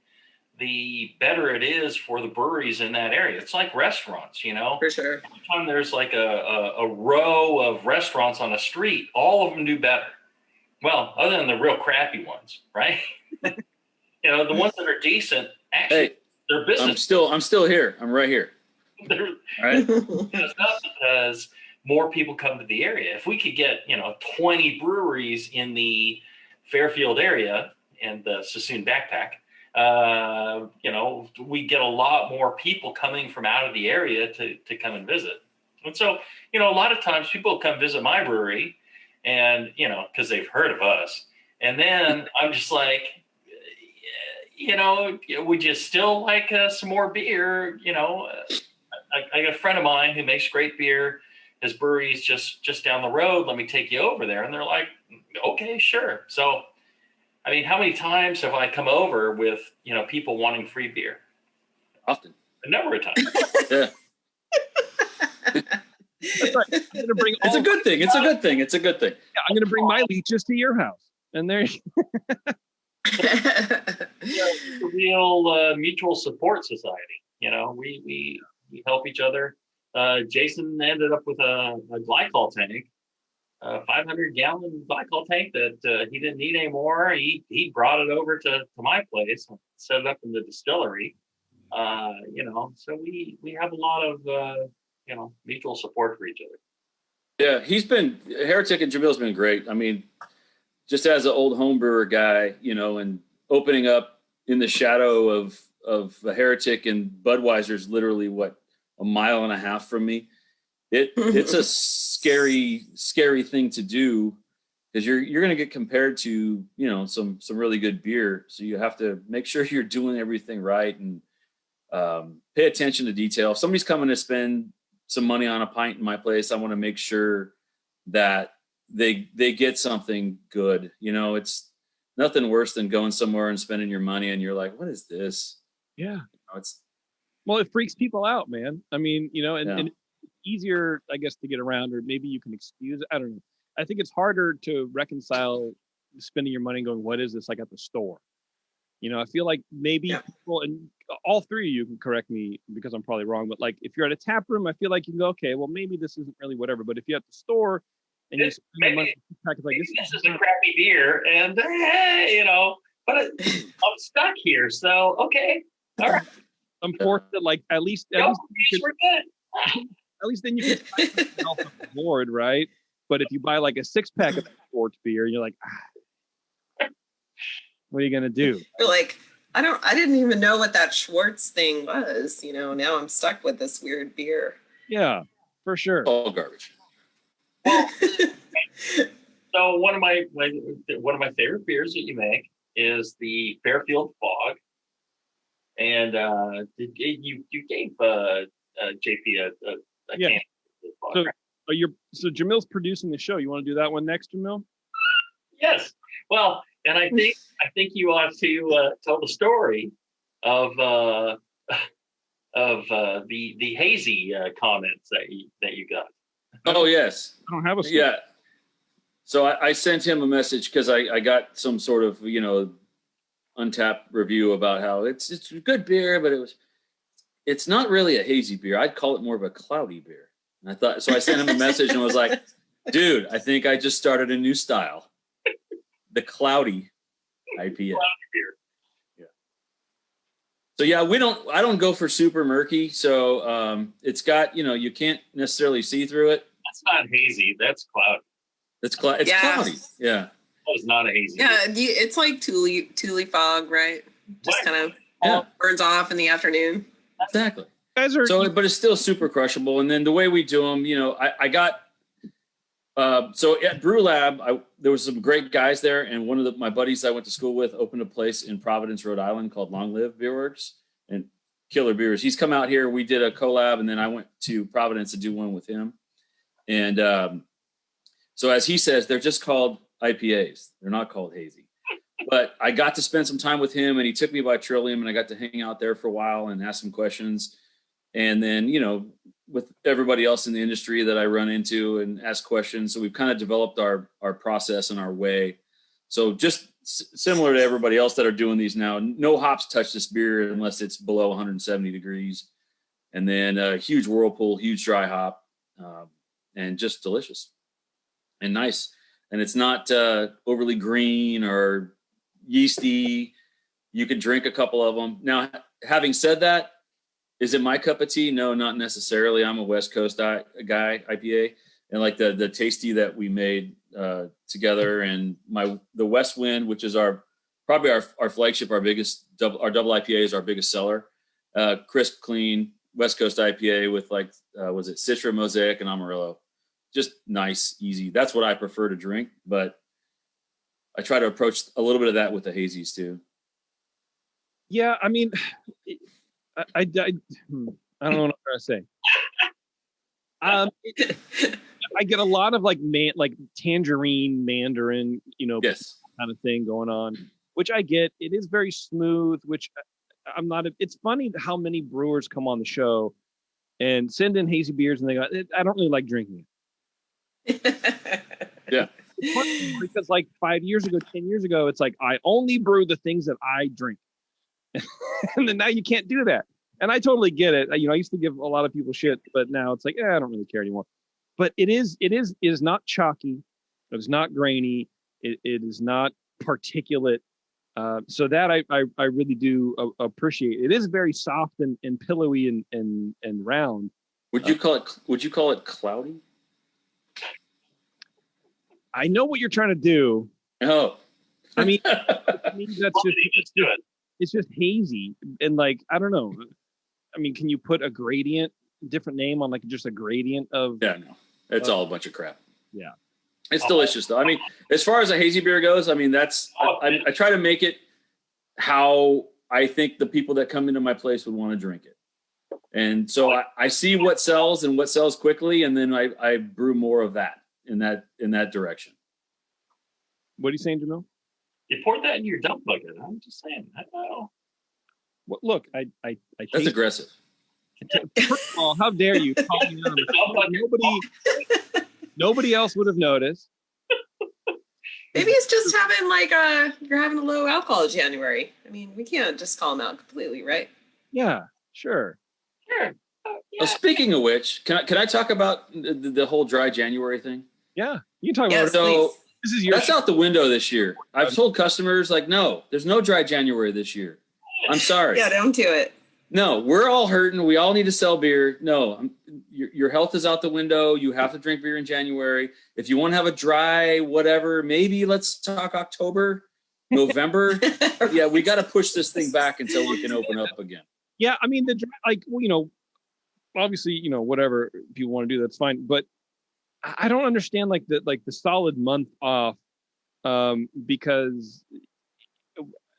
the better it is for the breweries in that area. It's like restaurants, For sure. Every time there's like a row of restaurants on a street, all of them do better. Well, other than the real crappy ones, right? The ones that are decent, actually, their business. I'm still here. I'm right here. Right? It's not because more people come to the area. If we could get, 20 breweries in the Fairfield area and the Suisun backpack, we get a lot more people coming from out of the area to come and visit. And so, a lot of times people come visit my brewery and, because they've heard of us. And then I'm just like, would you still like some more beer? I got a friend of mine who makes great beer. His brewery's just down the road. Let me take you over there. And they're like, okay, sure. So, I mean, how many times have I come over with, people wanting free beer? Often. A number of times. Yeah. That's right. I'm gonna bring It's a good thing. It's a good thing. It's a good thing. Yeah, I'm going to bring my leeches to your house. And there It's a real mutual support society. We help each other. Jason ended up with a glycol tank, a 500-gallon glycol tank that he didn't need anymore. He brought it over to my place and set it up in the distillery. So we have a lot of mutual support for each other. Yeah, Heretic and Jamil's been great. I mean, just as an old homebrewer guy, and opening up in the shadow of a Heretic and Budweiser's literally a mile and a half from me. It's a scary thing to do, because you're going to get compared to, some really good beer. So you have to make sure you're doing everything right and pay attention to detail. If somebody's coming to spend some money on a pint in my place, I want to make sure that they get something good. It's nothing worse than going somewhere and spending your money and you're like, what is this? Yeah. Well, it freaks people out, man. I mean, and it's easier, I guess, to get around, or maybe you can excuse it. I don't know. I think it's harder to reconcile spending your money and going, what is this, like at the store? I feel like maybe people, and all three of you can correct me because I'm probably wrong, but like if you're at a tap room, I feel like you can go, okay, well, maybe this isn't really whatever. But if you're at the store and you spend money, it's like, this is a crappy beer, and but I'm stuck here, so okay, all right. I'm fortunate, like at least we're good. At least then you can buy yourself a board, right? But if you buy like a 6-pack of sports beer, you're like, what are you gonna do? You're like, I didn't even know what that Schwartz thing was. Now I'm stuck with this weird beer. Yeah, for sure. All garbage. So one of my favorite beers that you make is the Fairfield Fog, and you gave JP a can. So Jamil's producing the show. You want to do that one next, Jamil? Yes. Well, and I think you ought to tell the story of the hazy comments that you got. Oh yes. I don't have a story. Yeah. So I sent him a message because I got some sort of, Untapped review about how it's a good beer, but it's not really a hazy beer. I'd call it more of a cloudy beer. And I sent him a message and was like, dude, I think I just started a new style. The cloudy IPA. Cloudy beer. Yeah. So yeah, I don't go for super murky. So it's got, you can't necessarily see through it. That's not hazy. That's cloudy. It's cloudy. Yeah. That is not a hazy. Yeah, it's like Thule fog, right? Just kind of burns off in the afternoon. Exactly. But it's still super crushable. And then the way we do them, I got so at Brew Lab, there was some great guys there, and one of my buddies I went to school with opened a place in Providence, Rhode Island called Long Live Beer Works, and killer beers. He's come out here. We did a collab, and then I went to Providence to do one with him. And so as he says, they're just called IPAs. They're not called hazy. But I got to spend some time with him, and he took me by Trillium, and I got to hang out there for a while and ask some questions. And then, with everybody else in the industry that I run into and ask questions. So we've kind of developed our process and our way. So just similar to everybody else that are doing these now, no hops touch this beer unless it's below 170 degrees. And then a huge whirlpool, huge dry hop, and just delicious and nice. And it's not overly green or yeasty. You can drink a couple of them. Now, having said that, is it my cup of tea? No, not necessarily. I'm a West Coast guy, IPA, and like the tasty that we made together, and the West Wind, which is probably our flagship, our double IPA is our biggest seller. Crisp, clean West Coast IPA with was it Citra, Mosaic, and Amarillo. Just nice, easy. That's what I prefer to drink, but I try to approach a little bit of that with the hazies too. Yeah, I mean, I don't know what I'm trying to say. I get a lot of like tangerine, mandarin, yes, kind of thing going on, which I get. It is very smooth, which I'm not. It's funny how many brewers come on the show and send in hazy beers, and they go, "I don't really like drinking it." Yeah. Because like 5 years ago, 10 years ago, it's like I only brew the things that I drink. And then now you can't do that. And I totally get it. I used to give a lot of people shit, but now it's like, I don't really care anymore. But it is not chalky. It's not grainy. It is not particulate. So that I really do appreciate. It is very soft and pillowy and round. Would you call it cloudy? I know what you're trying to do. Oh, I mean that's just it's just hazy and like I don't know. I mean, can you put a different name on like just a gradient of? Yeah, no, it's all a bunch of crap. Yeah, it's delicious though. I mean, as far as a hazy beer goes, I mean I try to make it how I think the people that come into my place would want to drink it, and so I see what sells and what sells quickly, and then I brew more of that. In that direction. What are you saying, Jamil? You poured that in your dump bucket. I'm just saying. I don't know. Well, look, I that's aggressive. First of all, how dare you call me on nobody else would have noticed. Maybe it's just you're having a low alcohol January. I mean, we can't just call them out completely, right? Yeah, sure. Sure. Yeah. Well, speaking of which, can I talk about the whole dry January thing? Yeah, you can talk about it. So that's out the window this year. I've told customers no, there's no dry January this year. I'm sorry. Yeah, don't do it. No, we're all hurting. We all need to sell beer. No, your health is out the window. You have to drink beer in January. If you want to have a dry whatever, maybe let's talk October, November. Yeah, we got to push this thing back until we can open up again. Yeah, I mean obviously, whatever people want to do, that's fine. But I don't understand the solid month off, because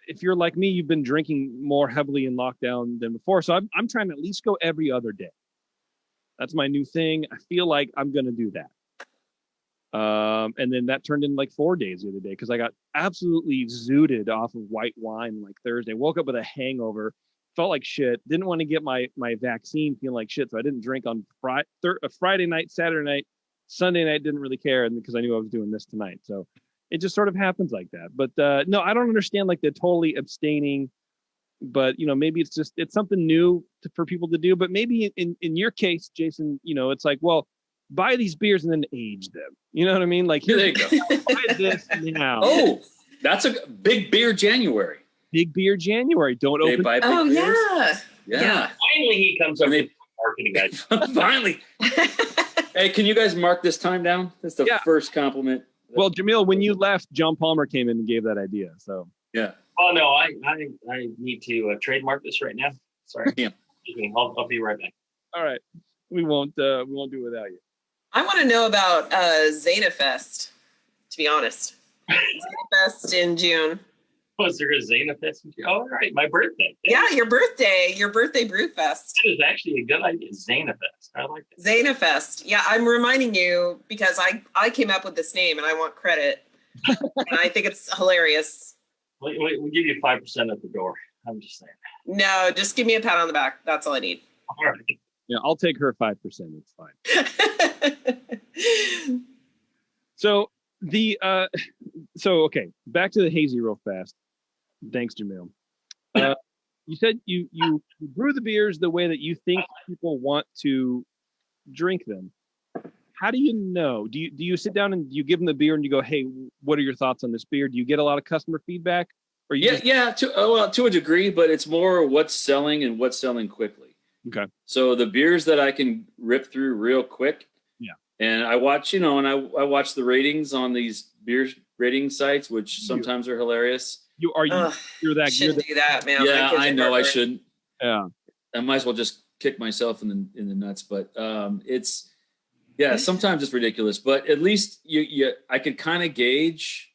if you're like me, you've been drinking more heavily in lockdown than before. So I'm trying to at least go every other day. That's my new thing. I feel like I'm going to do that. And then that turned into 4 days the other day because I got absolutely zooted off of white wine Thursday. Woke up with a hangover. Felt like shit. Didn't want to get my vaccine. Feeling like shit, so I didn't drink on Friday night, Saturday night, Sunday night didn't really care, and because I knew I was doing this tonight. So it just sort of happens like that. But no, I don't understand like the totally abstaining. But maybe it's something new for people to do. But maybe in your case, Jason, it's like, well, buy these beers and then age them. You know what I mean? Like, here you go. Buy this now. Oh, that's a big beer January. Big beer January. Don't open. Buy big beers. Yeah. Finally, he comes up with marketing guys. Finally. Hey, can you guys mark this time down? That's the first compliment. Well, Jamil, when you left, John Palmer came in and gave that idea. So yeah. Oh no, I need to trademark this right now. Sorry. Yeah. I'll be right back. All right. We won't do it without you. I want to know about ZanaFest, to be honest. ZanaFest in June. Was there a ZanaFest? Oh, right, my birthday. Yeah, your birthday brew fest. That is actually a good idea. ZanaFest. I like that. ZanaFest. Yeah, I'm reminding you because I came up with this name and I want credit. And I think it's hilarious. We'll give you 5% at the door. I'm just saying. No, just give me a pat on the back. That's all I need. All right. Yeah, I'll take her 5%. It's fine. So okay, back to the hazy real fast. Thanks, Jamil. You said you brew the beers the way that you think people want to drink them. How do you know? Do you sit down and you give them the beer and you go, hey, what are your thoughts on this beer? Do you get a lot of customer feedback? Or to a degree, but it's more what's selling and what's selling quickly. Okay. So the beers that I can rip through real quick. Yeah. And I watch, I watch the ratings on these beer rating sites, which sometimes are hilarious. Shouldn't do that, man. Yeah, I know I shouldn't. Yeah. I might as well just kick myself in the nuts, but sometimes it's ridiculous, but at least I could kind of gauge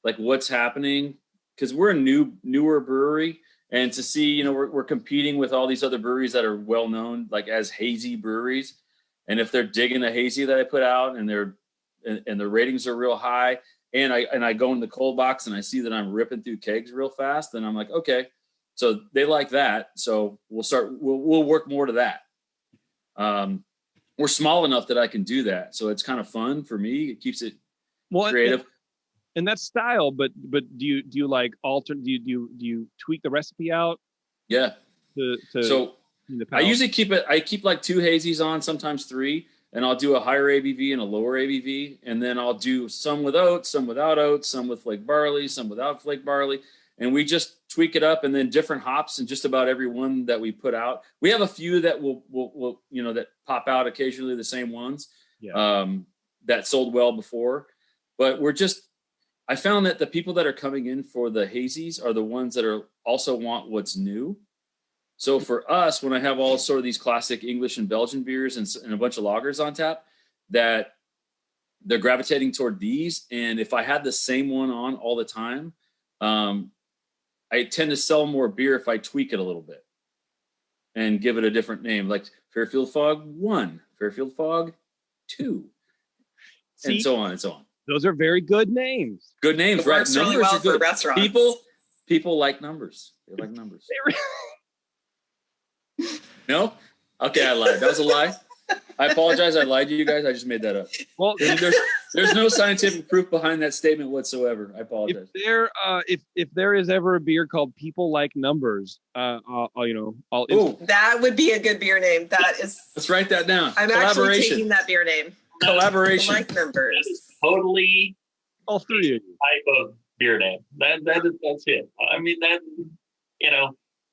like what's happening because we're a newer brewery, and to see, we're competing with all these other breweries that are well known, like as hazy breweries. And if they're digging the hazy that I put out and the ratings are real high, and I go in the cold box and I see that I'm ripping through kegs real fast, then I'm like, okay, so they like that. So we'll work more to that. We're small enough that I can do that. So it's kind of fun for me. It keeps it creative. And that's style, but do you like alter? Do you tweak the recipe out? Yeah. So I usually keep like 2 hazies on, sometimes 3, and I'll do a higher ABV and a lower ABV, and then I'll do some with oats, some without oats, some with flake barley, some without flake barley, and we just tweak it up, and then different hops in just about every one that we put out. We have a few that will that pop out occasionally, the same ones that sold well before, but I found that the people that are coming in for the hazies are the ones that also want what's new. So for us, when I have all sort of these classic English and Belgian beers and a bunch of lagers on tap, that they're gravitating toward these. And if I had the same one on all the time, I tend to sell more beer if I tweak it a little bit and give it a different name, like Fairfield Fog 1, Fairfield Fog 2, and so on and so on. Those are very good names. Good names, right? Numbers really well are good. For restaurants. People like numbers. They like numbers. No? Okay, I lied. That was a lie. I apologize. I lied to you guys. I just made that up. Well, there's no scientific proof behind that statement whatsoever. I apologize. If there is ever a beer called People Like Numbers, that would be a good beer name. Let's write that down. I'm actually taking that beer name. Collaboration. People Like Numbers. Totally. All 3 of you. Type of beer name. That's it. I mean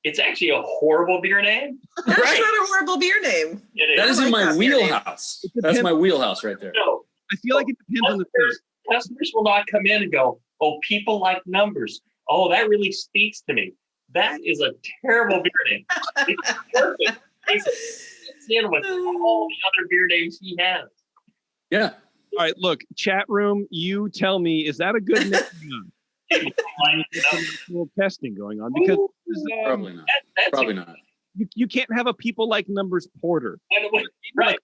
it's actually a horrible beer name. That's not a horrible beer name. That is in my wheelhouse. That's my wheelhouse right there. No, I feel like it depends on the beer. Customers will not come in and go, oh, People Like Numbers. Oh, that really speaks to me. That is a terrible beer name. It's perfect. It's in with all the other beer names he has. Yeah. All right, look, chat room, you tell me, is that a good name? A little testing going on because probably not. Probably not. You can't have a People Like Numbers porter. Right.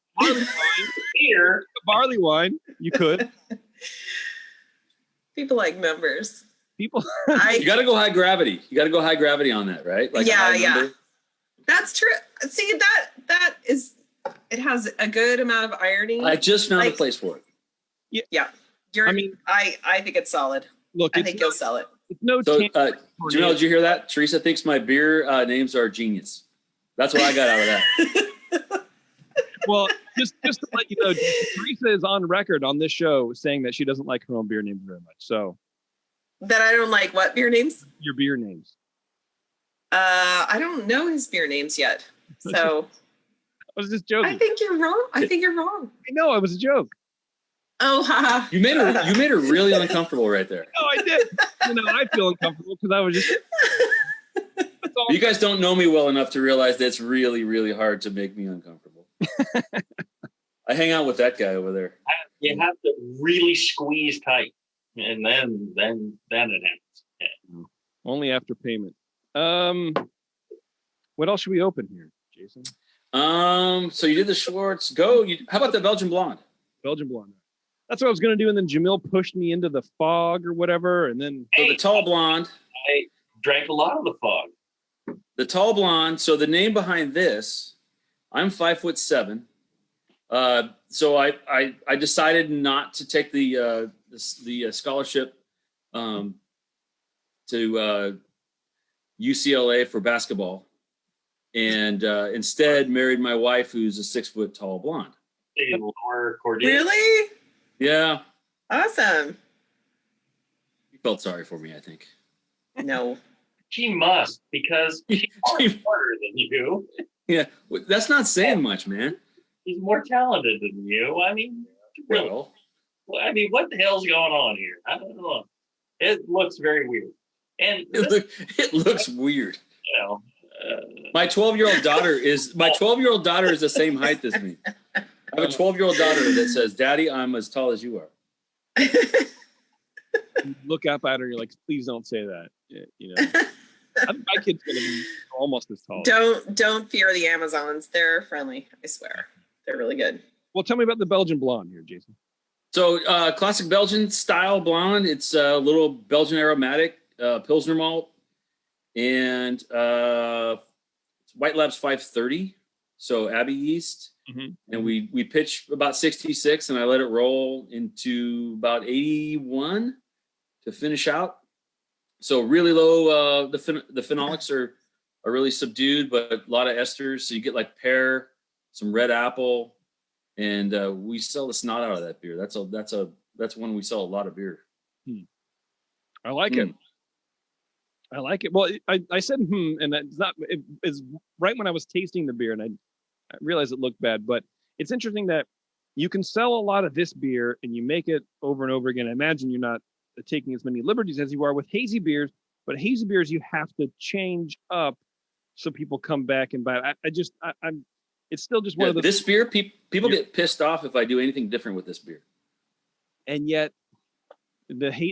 Barley wine. You could. People like numbers. You got to go high gravity. You got to go high gravity on that, right? Like yeah. That's true. See, It has a good amount of irony. I just found a place for it. Yeah. I think it's solid. Look, I think you'll sell it. It's no. So, Jamil, did you hear that? Teresa thinks my beer names are genius. That's what I got out of that. Well, just to let you know, Teresa is on record on this show saying that she doesn't like her own beer names very much. So that I don't like what beer names? Your beer names. I don't know his beer names yet. So I was just joking. I think you're wrong. I know it was a joke. Oh, haha. You made her really uncomfortable right there. No, I did. I feel uncomfortable because I was just. You guys don't know me well enough to realize that it's really, really hard to make me uncomfortable. I hang out with that guy over there. You have to really squeeze tight, and then it happens. Yeah. Only after payment. What else should we open here, Jason? So you did the Schwartz. How about the Belgian Blonde? Belgian Blonde. That's what I was going to do, and then Jamil pushed me into the fog or whatever, and then so the tall blonde. I drank a lot of the fog. The tall blonde. So the name behind this, I'm 5'7". So I decided not to take the scholarship to UCLA for basketball, and instead married my wife, who's a 6 foot tall blonde. Really? Yeah. Awesome. You felt sorry for me, I think. No. She must, because she's more smarter than you. Yeah, that's not saying much, man. She's more talented than you. I mean, really. Well, I mean, what the hell's going on here? I don't know. It looks very weird. And it looks weird. You know, my 12-year-old daughter is the same height as me. I have a 12-year-old daughter that says, "Daddy, I'm as tall as you are." You look up at her, you're like, "Please don't say that." My kid's gonna be almost as tall. Don't fear the Amazons. They're friendly. I swear, they're really good. Well, tell me about the Belgian Blonde here, Jason. So, classic Belgian style blonde. It's a little Belgian aromatic Pilsner malt, and White Labs 530. So Abbey yeast. Mm-hmm. And we pitch about 66, and I let it roll into about 81 to finish out. So really low. The phenolics are really subdued, but a lot of esters. So you get like pear, some red apple, and we sell the snot out of that beer. That's one we sell a lot of beer. I like it. I like it. Well, I said and it's not. It's right when I was tasting the beer, and I realized it looked bad. But it's interesting that you can sell a lot of this beer, and you make it over and over again. I imagine you're not taking as many liberties as you are with hazy beers, but hazy beers you have to change up so people come back and buy it. I'm it's still just one of the this beer. People get pissed off if I do anything different with this beer, and yet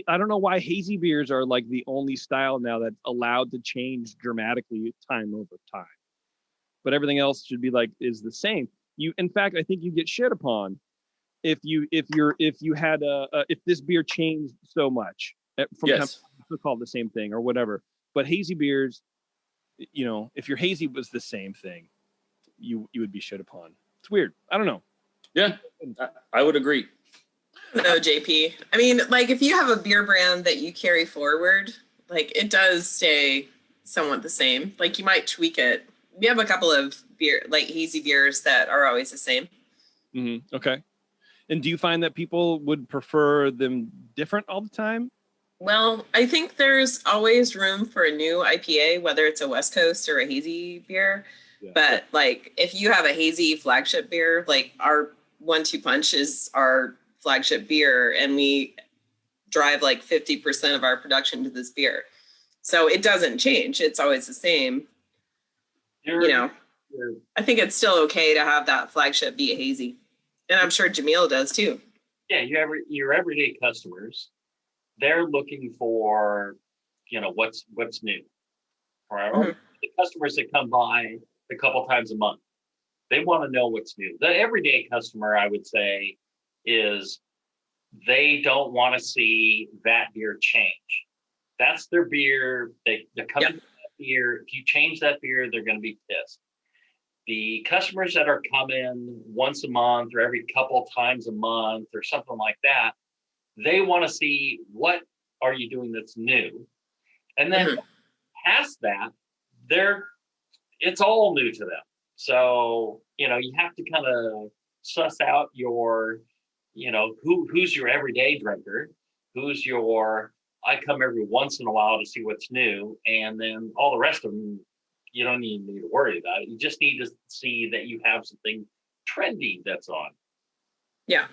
I don't know why hazy beers are like the only style now that's allowed to change dramatically time over time, but everything else should be is the same. In fact, I think you get shit upon if this beer changed so much from time to call it the same thing or whatever. But hazy beers, if your hazy was the same thing, you would be shit upon. It's weird. I don't know. Yeah, I would agree. No, JP. I mean, if you have a beer brand that you carry forward, it does stay somewhat the same. You might tweak it. We have a couple of hazy beers that are always the same. Mm-hmm. Okay. And do you find that people would prefer them different all the time? Well, I think there's always room for a new IPA, whether it's a West Coast or a hazy beer. Yeah. But if you have a hazy flagship beer, our 1-2 Punch is our flagship beer, and we drive 50% of our production to this beer. So it doesn't change. It's always the same. I think it's still okay to have that flagship be a hazy. And I'm sure Jamil does too. Yeah, your everyday customers, they're looking for, what's new. Right? Mm-hmm. The customers that come by a couple times a month, they want to know what's new. The everyday customer, I would say, is they don't want to see that beer change. That's their beer. They're coming to that beer. If you change that beer, they're going to be pissed. the customers that are coming once a month or every couple times a month or something like that, they want to see what are you doing that's new. And then past that, it's all new to them. So, you have to kind of suss out your, who's your everyday drinker, who's your, I come every once in a while to see what's new. And then all the rest of them, you don't even need to worry about it. You just need to see that you have something trendy that's on. Yeah.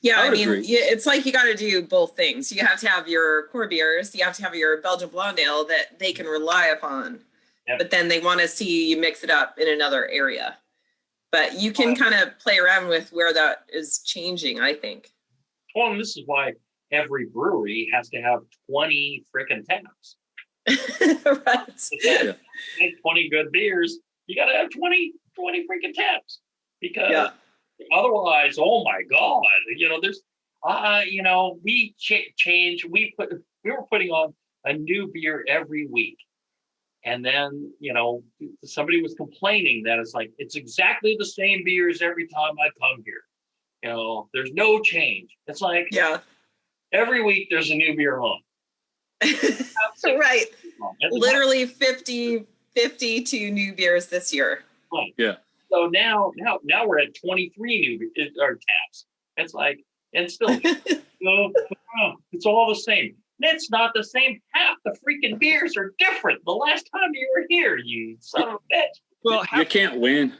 Yeah, I mean, agree. it's like you got to do both things. You have to have your core beers. You have to have your Belgian Blonde ale that they can rely upon. Yep. But then they want to see you mix it up in another area. But you can kind of play around with where that is changing, I think. Well, and this is why every brewery has to have 20 freaking taps. Right. Yeah. 20 good beers, you got to have 20 freaking taps. Because otherwise, oh my God, there's, we change, we were putting on a new beer every week. And then, somebody was complaining that it's exactly the same beers every time I come here. There's no change. It's like, every week there's a new beer home. Right. Literally 52 new beers this year. Right. Yeah. So now we're at 23 new taps. It's like, and still, it's all the same. It's not the same. Half the freaking beers are different. The last time you were here, you son of a bitch. Well, you can't win.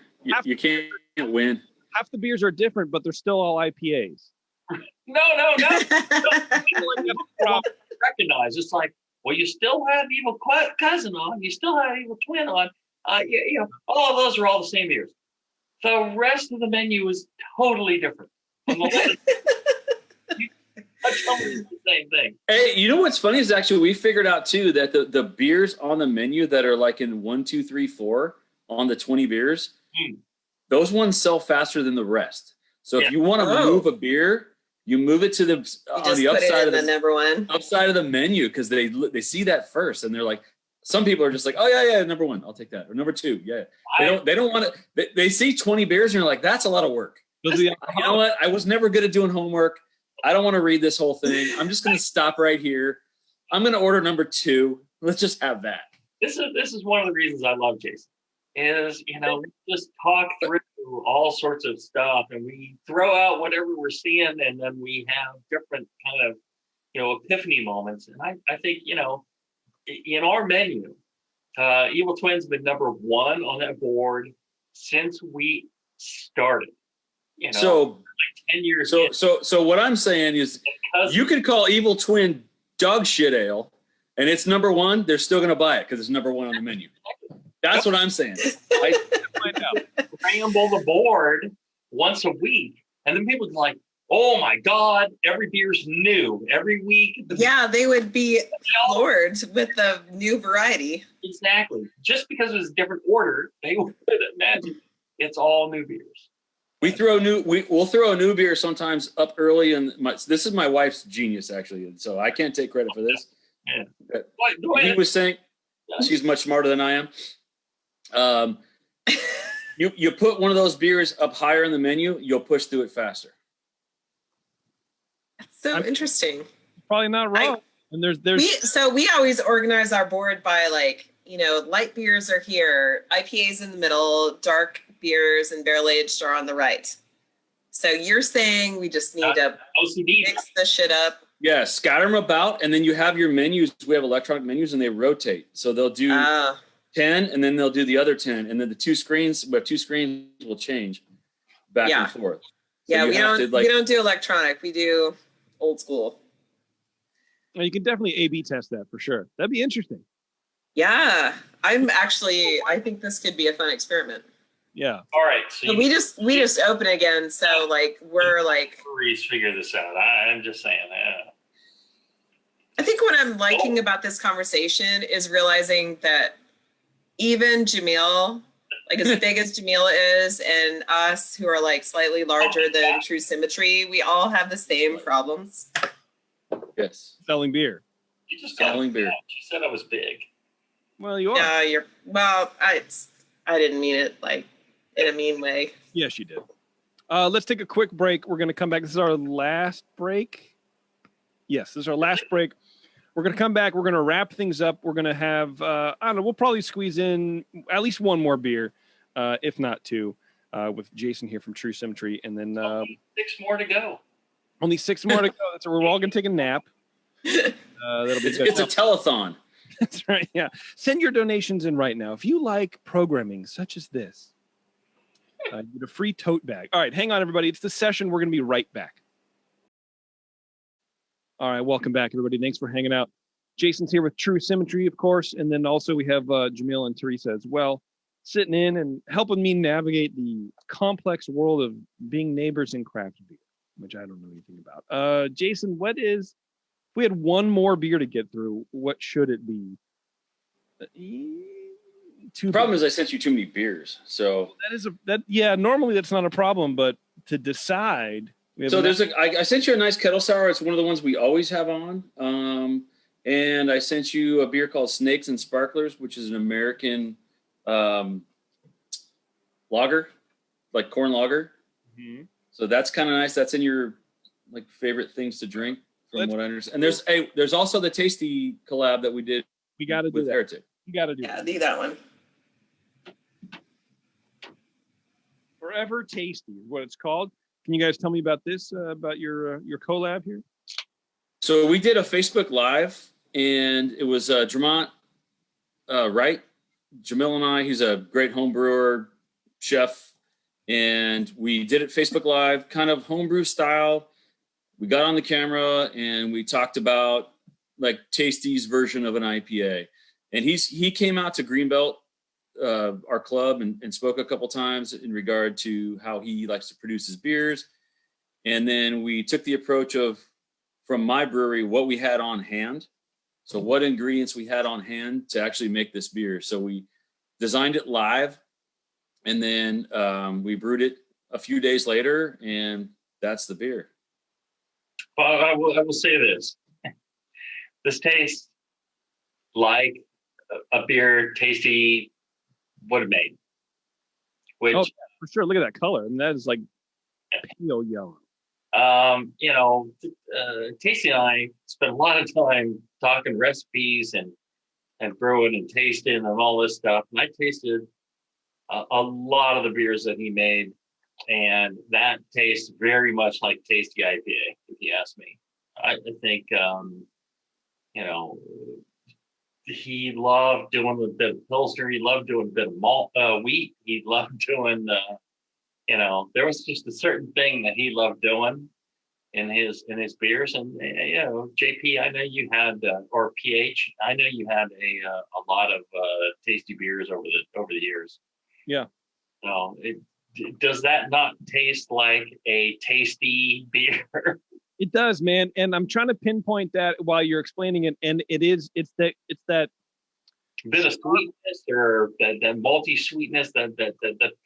You can't win. Half the beers are different, but they're still all IPAs. No. Recognize it's like, well, you still have Evil Cousin on. You still have Evil Twin on. All of those are all the same beers. The rest of the menu is totally different. It's the same thing. Hey, you know what's funny is actually we figured out too that the beers on the menu that are like in 1, 2, 3, 4 on the 20 beers, those ones sell faster than the rest. So if you want to move a beer, you move it to the on the upside of the number one upside of the menu because they see that first and they're like, some people are just like, oh yeah, number one, I'll take that, or number two, They don't want to. They see 20 beers and you're like, that's a lot of work. You know what? I was never good at doing homework. I don't want to read this whole thing. I'm just going to stop right here. I'm going to order number 2. Let's just have that. This is one of the reasons I love Jason. Is we just talk through all sorts of stuff and we throw out whatever we're seeing and then we have different kind of epiphany moments. And I think in our menu, Evil Twin's been number 1 on that board since we started. So like 10 years. So what I'm saying is, you could call Evil Twin dog shit ale, and it's number 1. They're still going to buy it because it's number 1 on the menu. That's what I'm saying. Ramble the board once a week, and then people are like, "Oh my God, every beer's new every week." They would be floored with the new variety. Exactly. Just because it was a different order, they would imagine it's all new beers. We'll throw a new beer sometimes up early, and this is my wife's genius actually, so I can't take credit for this. Yeah. He was saying she's much smarter than I am. You put one of those beers up higher in the menu, you'll push through it faster. That's so interesting. Probably not wrong. And we always organize our board by light beers are here, IPAs in the middle, dark beers and barrel aged are on the right. So you're saying we just need to mix the shit up? Yeah, scatter them about, and then you have your menus. We have electronic menus, and they rotate. So they'll do 10, and then they'll do the other 10, and then the 2 screens. But 2 screens will change back and forth. So we don't do electronic. We do old school. Well, you can definitely A/B test that for sure. That'd be interesting. Yeah, I think this could be a fun experiment. Yeah. All right. So we just open again. So we're breweries figure this out. I'm just saying that. I think what I'm liking about this conversation is realizing that even Jamil, as big as Jamil is, and us who are slightly larger than True Symmetry, we all have the same problems. Yes. Selling beer. You just selling beer. She said I was big. Well, you are. I didn't mean it in a mean way. Yes, you did. Let's take a quick break. We're going to come back. This is our last break. Yes, this is our last break. We're going to come back. We're going to wrap things up. We're going to have, I don't know, we'll probably squeeze in at least one more beer, if not two, with Jason here from True Symmetry. And then only 6 more to go. Only 6 more to go. So we're all going to take a nap. That'll be it's a telethon. That's right. Yeah. Send your donations in right now. If you like programming such as this, you get a free tote bag. All right. Hang on, everybody. It's the session. We're going to be right back. All right. Welcome back, everybody. Thanks for hanging out. Jason's here with True Symmetry, of course. And then also we have Jamil and Teresa as well, sitting in and helping me navigate the complex world of being neighbors in craft beer, which I don't know anything about. Jason, if we had one more beer to get through, what should it be? The problem is I sent you too many beers. So normally that's not a problem, but to decide. So I sent you a nice kettle sour. It's one of the ones we always have on. And I sent you a beer called Snakes and Sparklers, which is an American lager, like corn lager. Mm-hmm. So that's kind of nice. That's in your like favorite things to drink, from what I understand. And there's also the Tasty collab that we did. We got to do with that. Heretic. You got to do. Yeah, do that one. Forever Tasty is what it's called. Can you guys tell me about this? About your collab here? So we did a Facebook Live, and it was Dramont Wright, Jamil and I. He's a great home brewer, chef, and we did it Facebook Live, kind of homebrew style. We got on the camera and we talked about like Tasty's version of an IPA. And he came out to Greenbelt, our club, and spoke a couple times in regard to how he likes to produce his beers. And then we took the approach of, from my brewery, what we had on hand. So what ingredients we had on hand to actually make this beer. So we designed it live, and then we brewed it a few days later, and that's the beer. Well, I will say this. This tastes like a beer Tasty would have made. Which, for sure. Look at that color. And that is like pale yellow. Tasty and I spent a lot of time talking recipes and brewing and tasting and all this stuff. And I tasted a lot of the beers that he made, and that tastes very much like Tasty IPA, if you ask me. I think, he loved doing a bit of Pilsner. He loved doing a bit of malt, wheat. He loved doing, there was just a certain thing that he loved doing in his beers. And, JP, I know you had, or PH, I know you had a lot of tasty beers over the years. Yeah. So does that not taste like a tasty beer? It does, man. And I'm trying to pinpoint that while you're explaining it. And it's that bit of sweetness, or that malty sweetness, that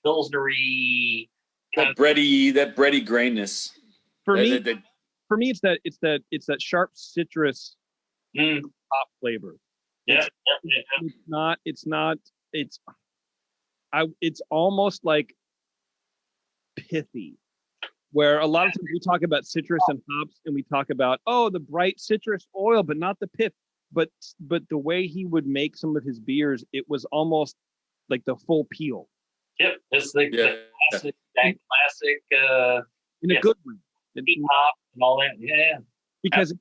pilsnery, that bready grainness. For me, it's that sharp citrus hop flavor. Yeah. It's almost like pithy, where a lot of times we talk about citrus and hops, and we talk about, the bright citrus oil, but not the pith. But the way he would make some of his beers, it was almost like the full peel. Yep, it's the classic, in a good way. Hop and all that, yeah. Because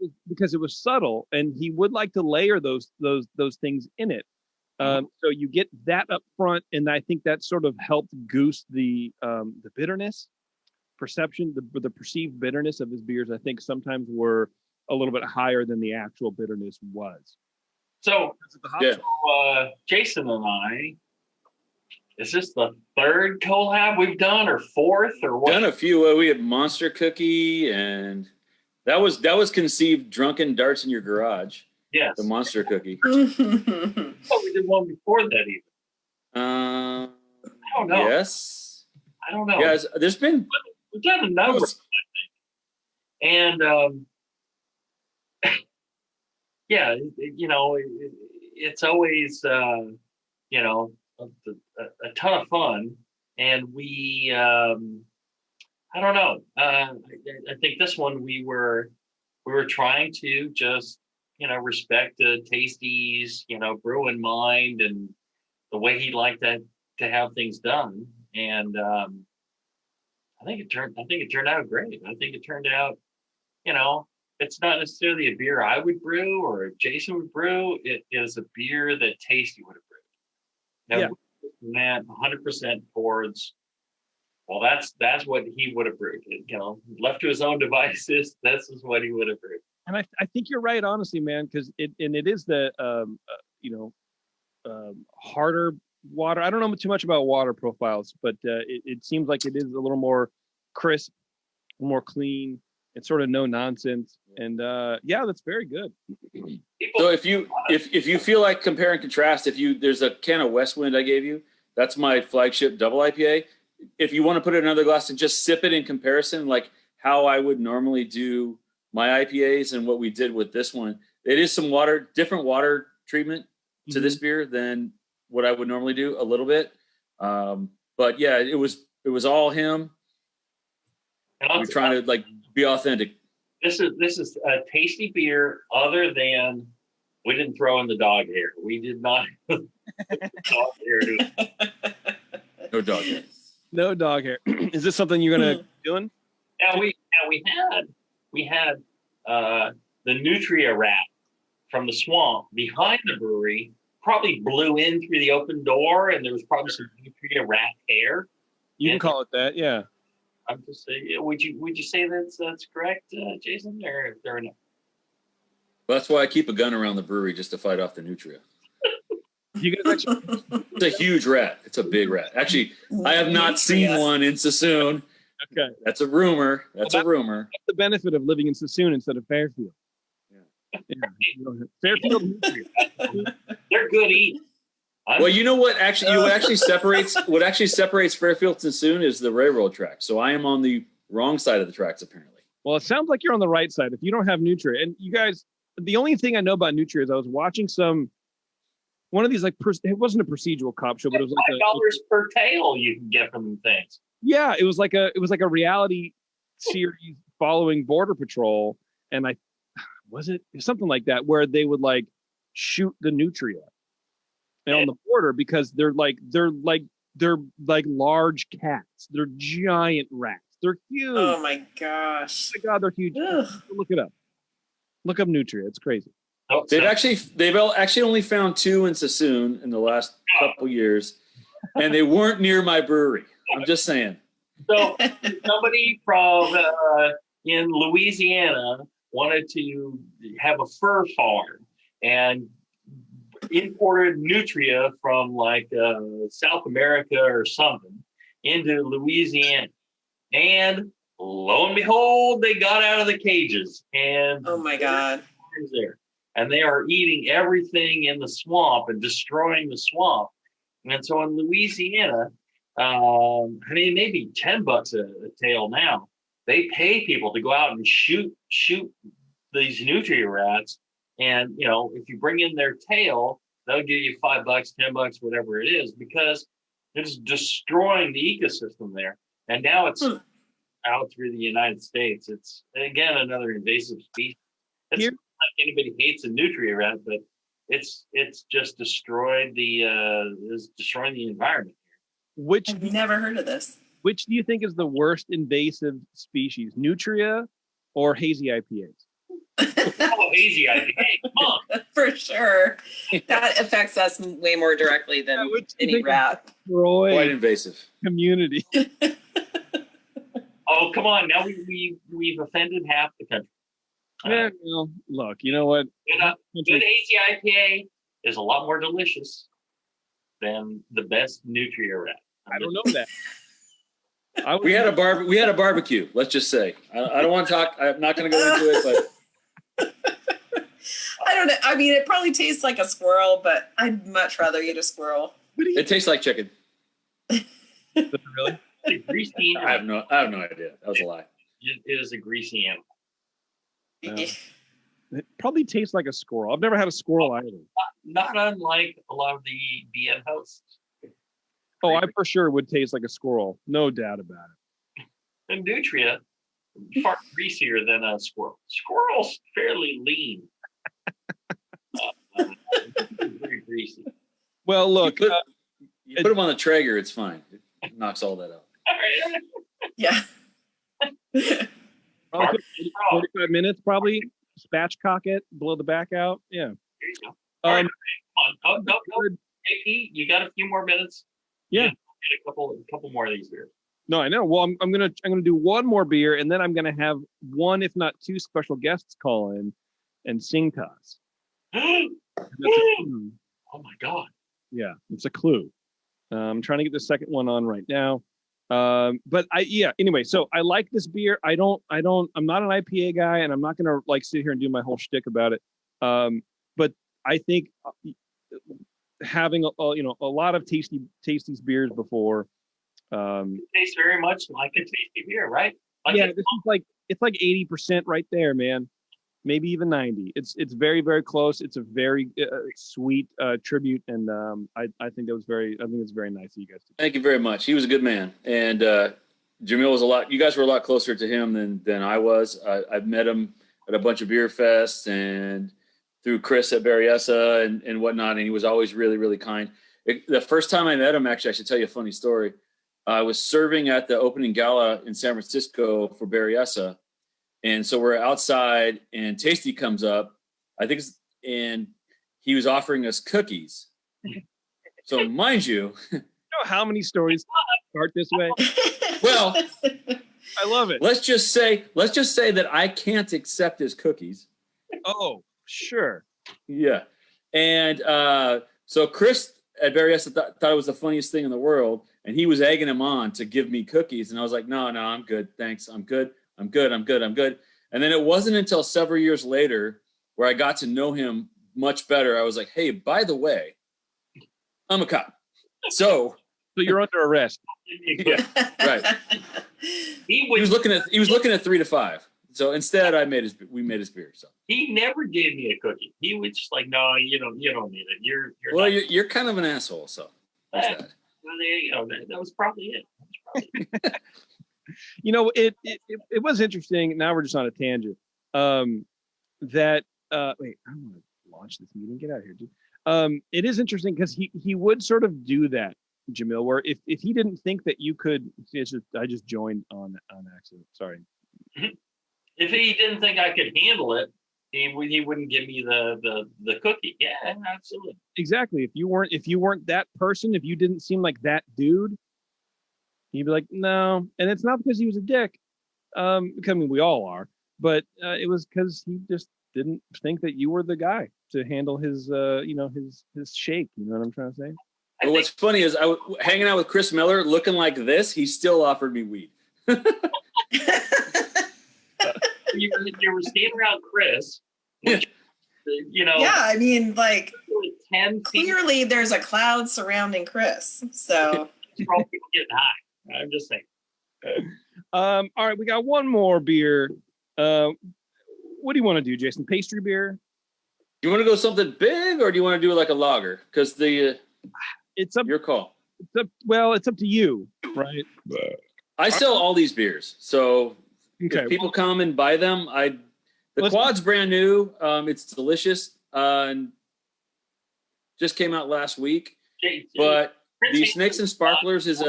it was subtle, and he would like to layer those things in it. So you get that up front, and I think that sort of helped goose the bitterness perception, the perceived bitterness of his beers. I think sometimes were a little bit higher than the actual bitterness was. So Jason and I, is this the third collab we've done, or fourth, or what? Done a few. We had Monster Cookie, and that was conceived drunken darts in your garage. Yes, the Monster Cookie. We did one before that even. I don't know. Yes. I don't know. Guys, we've done a number, I think. And it's always a ton of fun and we I don't know. I think this one we were trying to just respect Tasty's brew in mind and the way he liked to have things done, and I think it turned out great. I think it turned out, it's not necessarily a beer I would brew or Jason would brew. It is a beer that Tasty would have brewed. Now, 100% towards, well, that's what he would have brewed. Left to his own devices, this is what he would have brewed. And I think you're right, honestly, man, because it is the harder water. I don't know too much about water profiles, but it seems like it is a little more crisp, more clean. It's sort of no nonsense, and that's very good. So if you feel like compare and contrast, there's a can of Westwind I gave you. That's my flagship double IPA. If you want to put it in another glass and just sip it in comparison, like how I would normally do my IPAs and what we did with this one, it is some different water treatment to this beer than what I would normally do a little bit. But yeah, it was all him. And we're trying to be authentic. This is a tasty beer other than we didn't throw in the dog hair. We did not dog hair. No dog hair. No dog hair. Is this something you're gonna be doing? Yeah, we had the nutria rat from the swamp behind the brewery probably blew in through the open door, and there was probably some nutria rat hair. You can call it that, yeah. I'm just saying. Would you say that's correct, Jason, or no? Well, that's why I keep a gun around the brewery, just to fight off the nutria. It's a huge rat. It's a big rat. Actually, I have not seen one in Suisun. Okay, that's a rumor. That's a rumor. That's the benefit of living in Suisun instead of Fairfield. Yeah. Fairfield. They're good eating. Well, you know what actually separates Fairfield and Suisun is the railroad track. So I am on the wrong side of the tracks, apparently. Well, it sounds like you're on the right side if you don't have nutria. And you guys, the only thing I know about nutria is I was watching one of these it wasn't a procedural cop show, but it was like $5 per tail you can get from things. Yeah, it was like a reality series following Border Patrol, and it was something like that where they would shoot the nutria on the border because they're like large cats. They're giant rats. They're huge. Oh my gosh. Oh my God, they're huge. Ugh. Look it up. Look up nutria. It's crazy. They've actually only found 2 in Suisun in the last couple years, and they weren't near my brewery. I'm just saying. So somebody from in Louisiana wanted to have a fur farm and imported nutria from South America or something into Louisiana, and lo and behold, they got out of the cages, and oh my God, there, and they are eating everything in the swamp and destroying the swamp. And so in Louisiana, maybe $10 a tail now. They pay people to go out and shoot these nutria rats. And, if you bring in their tail, they'll give you $5, $10, whatever it is, because it's destroying the ecosystem there. And now it's out through the United States. It's, again, another invasive species. It's not like anybody hates a nutria rat, but it's just destroying the environment. I've never heard of this. Which do you think is the worst invasive species, nutria or hazy IPAs? Hazy IPA, come on. For sure. That affects us way more directly than any rat. Quite invasive. Community. Oh, come on. Now we've offended half the country. Yeah, look, you know what? Good hazy IPA is a lot more delicious than the best nutria rat. I don't know that. We had a barbecue. Let's just say. I don't want to talk. I'm not going to go into it, but I don't know. I mean, it probably tastes like a squirrel, but I'd much rather eat a squirrel. It tastes like chicken. Really? It's a greasy animal. I have no idea. That was a lie. It is a greasy animal. It probably tastes like a squirrel. I've never had a squirrel either. Not unlike a lot of the BN hosts. Oh, I for sure would taste like a squirrel. No doubt about it. And Nutria, far greasier than a squirrel. Squirrel's fairly lean. Very greasy. Well, look. You put them on the Traeger, it's fine. It knocks all that out. Yeah. 45 minutes, probably. Spatchcock it, blow the back out. Yeah. There you go. All right, come on. No. JP, you got a few more minutes. Yeah. Get a couple more of these beers. No, I know. Well, I'm gonna do one more beer, and then I'm gonna have one, if not two, special guests call in and sing to us. Oh my God. Yeah, it's a clue. I'm trying to get the second one on right now. But anyway, so I like this beer. I'm not an IPA guy, and I'm not gonna like sit here and do my whole shtick about it. But I think having a lot of tasty beers before. It tastes very much like a tasty beer, right? This is it's like 80% right there, man. Maybe even 90. It's very, very close. It's a very sweet tribute, and I think it's very nice of you guys. Thank you very much. He was a good man, and Jamil was you guys were a lot closer to him than I was. I've met him at a bunch of beer fests and through Chris at Berryessa and whatnot, and he was always really, really kind. The first time I met him, actually, I should tell you a funny story. I was serving at the opening gala in San Francisco for Berryessa. And so we're outside and Tasty comes up, and he was offering us cookies. So mind you, know how many stories start this way? Well, I love it. Let's just say that I can't accept his cookies. Oh, sure. Yeah. And so Chris at Berryessa thought it was the funniest thing in the world. And he was egging him on to give me cookies. And I was like, no, I'm good. Thanks. I'm good. And then it wasn't until several years later where I got to know him much better. I was like, hey, by the way, I'm a cop. So you're under arrest. Yeah, right. He was looking at 3 to 5. So instead we made his beer. So he never gave me a cookie. He was just like, no, you don't need it. You're kind of an asshole. So there's that. Well, there you go. That was probably it. It was interesting. Now we're just on a tangent. Wait, I want to launch this meeting. Get out of here, dude. It is interesting because he would sort of do that, Jamil, where if he didn't think that you could, I just joined on accident. Sorry. If he didn't think I could handle it, he wouldn't give me the cookie. Yeah, absolutely. Exactly. If you weren't that person, if you didn't seem like that dude, he'd be like, no. And it's not because he was a dick. I mean, we all are, but it was because he just didn't think that you were the guy to handle his shake. You know what I'm trying to say? Well, what's funny is I was hanging out with Chris Miller looking like this. He still offered me weed. You were standing around Chris. Which, Yeah, I mean, like 10 clearly there's a cloud surrounding Chris. So for all people getting high. I'm just saying. All right, we got one more beer. What do you want to do, Jason? Pastry beer? You want to go something big, or do you want to do like a lager? Because it's up. Your call. It's up to you, right? I sell all these beers, so if people come and buy them. The quad's brand new. It's delicious. Just came out last week. But the Snakes and Sparklers is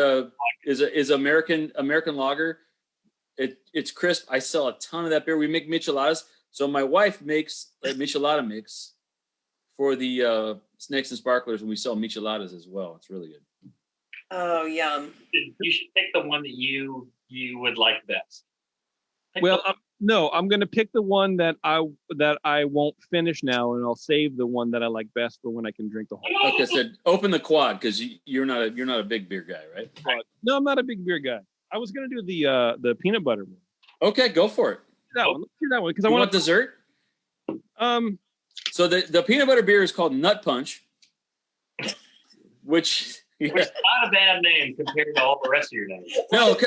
American lager. It's crisp. I sell a ton of that beer. We make micheladas. So my wife makes a michelada mix for the Snakes and Sparklers, and we sell micheladas as well. It's really good. Oh, yum. You should pick the one that you would like best. I'm going to pick the one that I won't finish now, and I'll save the one that I like best for when I can drink the whole. Like I said, open the quad because you're not a big beer guy, right? No, I'm not a big beer guy. I was going to do the peanut butter one. Okay, go for it. Let's do that one because I want dessert. So the peanut butter beer is called Nut Punch, which. Yeah. It's not a bad name compared to all the rest of your names. No,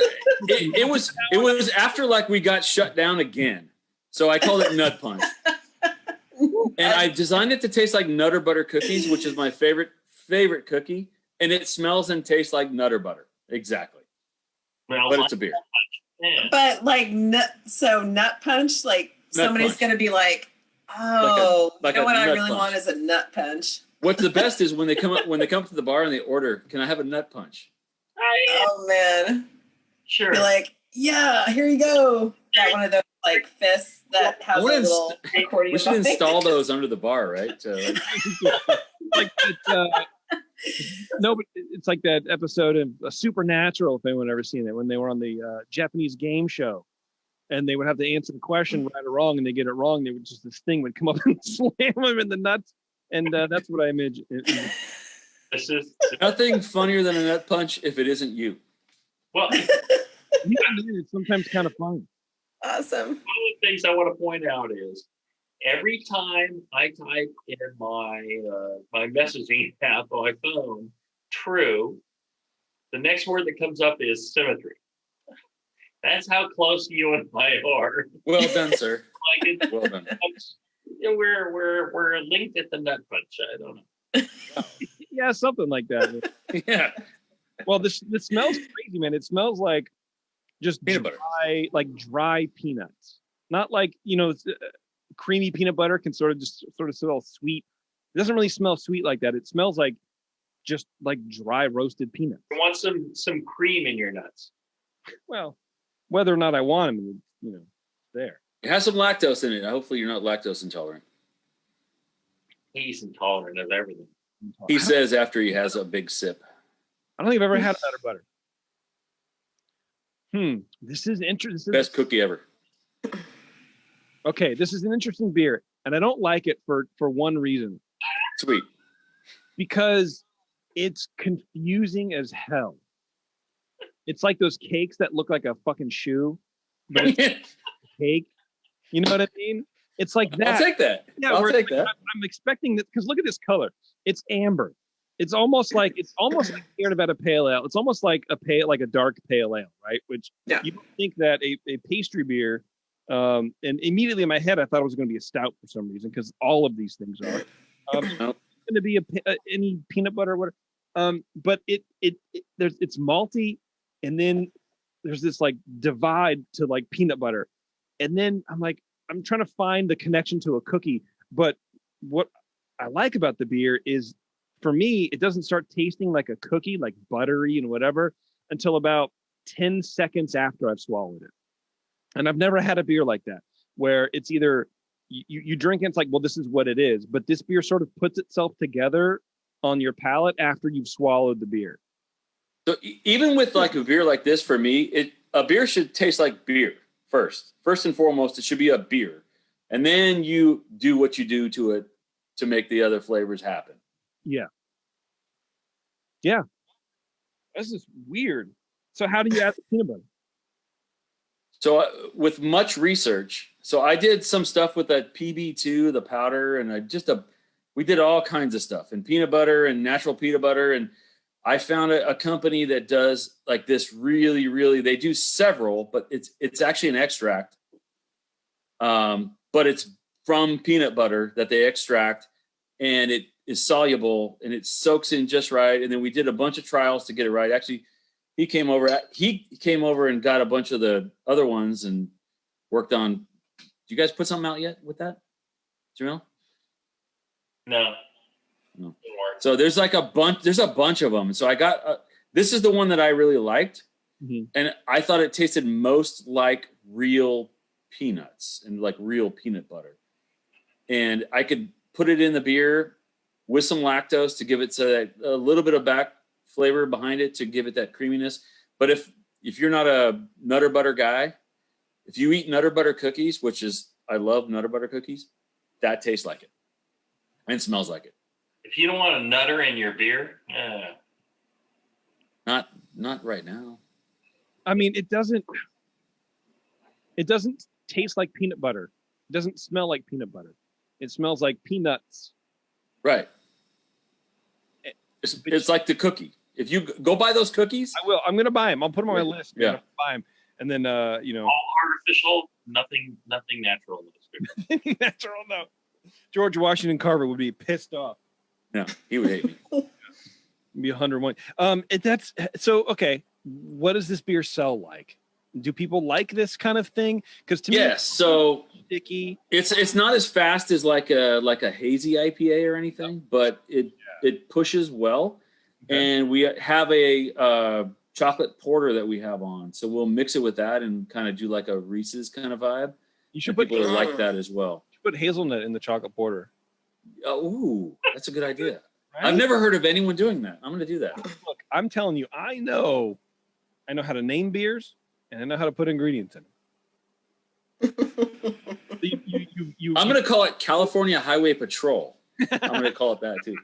it was after like we got shut down again, so I called it Nut Punch, and I designed it to taste like Nutter Butter cookies, which is my favorite cookie. and it smells and tastes like Nutter Butter. Exactly. But it's a beer. Yeah. But like nut punch, like nut somebody's punch. Gonna be like, oh, like you know what I really want is a nut punch. What's the best is when they come up to the bar and they order, can I have a nut punch? Oh man. Sure. You're like, yeah, here you go. Got one of those like fists that has a little accordion. We should install those under the bar, right? No, but it's like that episode of Supernatural, if anyone ever seen it, when they were on the Japanese game show, and they would have to answer the question right or wrong, and they get it wrong, they would just this thing would come up and slam them in the nuts, and that's what I imagine. This is nothing funnier than a nut punch if it isn't you. Well, it's sometimes kind of fun. Awesome. One of the things I want to point out is every time I type in my my messaging app on my phone, true, the next word that comes up is symmetry. That's how close you and I are. Well done, sir. Well done. We're linked at the nut punch. I don't know. Yeah, something like that. Yeah. Well, this smells crazy, man. It smells like just peanut butter, like dry peanuts. Not like, creamy peanut butter can sort of smell sweet. It doesn't really smell sweet like that. It smells like just like dry roasted peanuts. You want some cream in your nuts. Well, whether or not I want them, there. It has some lactose in it. Hopefully you're not lactose intolerant. He's intolerant of everything. He says after he has a big sip. I don't think I've ever had Nutter Butter. This is interesting. Best cookie ever. Okay, this is an interesting beer, and I don't like it for one reason. Sweet. Because it's confusing as hell. It's like those cakes that look like a fucking shoe, but it's a cake. You know what I mean? It's like that. I'll take that. Yeah, I'll take that. I'm expecting that because look at this color. It's amber. It's almost like hearing about a pale ale. It's almost like a dark pale ale, right? Which you don't think that a pastry beer. And immediately in my head, I thought it was going to be a stout for some reason because all of these things are. It's going to be any peanut butter or whatever. But it's malty, and then there's this like divide to like peanut butter, and then I'm trying to find the connection to a cookie. But what I like about the beer is, for me, it doesn't start tasting like a cookie, like buttery and whatever, until about 10 seconds after I've swallowed it. And I've never had a beer like that, where it's either you drink and it's like, well, this is what it is. But this beer sort of puts itself together on your palate after you've swallowed the beer. So even with like a beer like this, for me, a beer should taste like beer first. First and foremost, it should be a beer. And then you do what you do to it to make the other flavors happen. Yeah. Yeah. This is weird. So how do you add the peanut butter? So with much research, so I did some stuff with that PB2, the powder, and we did all kinds of stuff, and peanut butter and natural peanut butter. And I found a company that does like this really, really, they do several, but it's actually an extract. But it's from peanut butter that they extract, and it is soluble and it soaks in just right. And then we did a bunch of trials to get it right. Actually, he came over and got a bunch of the other ones and worked on. Do you guys put something out yet with that, Jamil? No. So there's like a bunch of them. And so I got, this is the one that I really liked. Mm-hmm. And I thought it tasted most like real peanuts and like real peanut butter. And I could put it in the beer with some lactose to give it a little bit of back flavor behind it to give it that creaminess. But if you're not a Nutter Butter guy, if you eat Nutter Butter cookies, I love Nutter Butter cookies, that tastes like it and smells like it. If you don't want a nutter in your beer, not right now. I mean, it doesn't taste like peanut butter. It doesn't smell like peanut butter. It smells like peanuts. Right. It's like the cookie. If you go buy those cookies, I will. I'm going to buy them. I'll put them on my list. Yeah. Buy them, and then all artificial, nothing natural. Natural, no. George Washington Carver would be pissed off. No, he would hate me. Be 101. That's so okay. What does this beer sell like? Do people like this kind of thing? Because to me, yes. So sticky. It's not as fast as like a hazy IPA or anything, but it pushes well. Okay. And we have a chocolate porter that we have on, so we'll mix it with that and kind of do like a Reese's kind of vibe. You should put people like that as well. You should put hazelnut in the chocolate porter. Ooh, that's a good idea. Right? I've never heard of anyone doing that. I'm going to do that. Look, I'm telling you, I know how to name beers and I know how to put ingredients in them. I'm going to call it California Highway Patrol. I'm going to call it that too.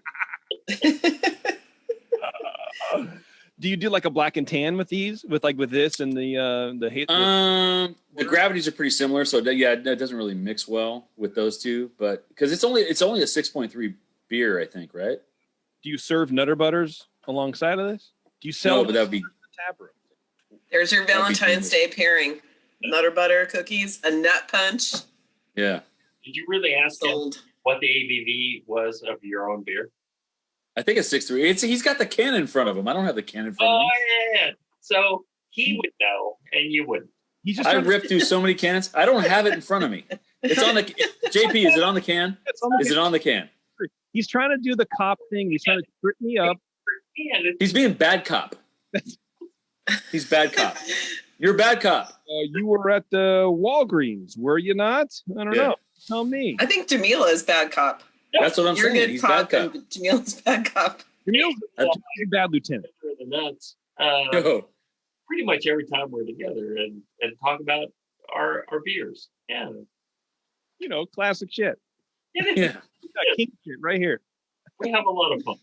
Do you do like a black and tan with these, with this and the hate? The gravities are pretty similar, so that doesn't really mix well with those two. But because it's only a 6.3 beer, I think, right? Do you serve Nutter Butters alongside of this? Do you sell? No, but that would be the tap room. There's your Valentine's Day pairing: Nutter Butter cookies, a nut punch. Yeah. Did you really ask him what the ABV was of your own beer? I think it's 6.3. He's got the can in front of him. I don't have the can in front of me. Oh, yeah. So he would know, and you wouldn't. I ripped through so many cans. I don't have it in front of me. It's on the JP. Is it on the can? Is it on the can? He's trying to do the cop thing. He's trying to trip me up. He's being bad cop. He's bad cop. You're a bad cop. You were at the Walgreens, were you not? I don't know. Tell me. I think Jamila is bad cop. That's what I'm saying. You're He's cop bad cop. Jamila's bad cop. Jamila's a bad lieutenant. The nuts. Pretty much every time we're together and talk about our beers. Yeah. Classic shit. Yeah. King shit right here. We have a lot of fun.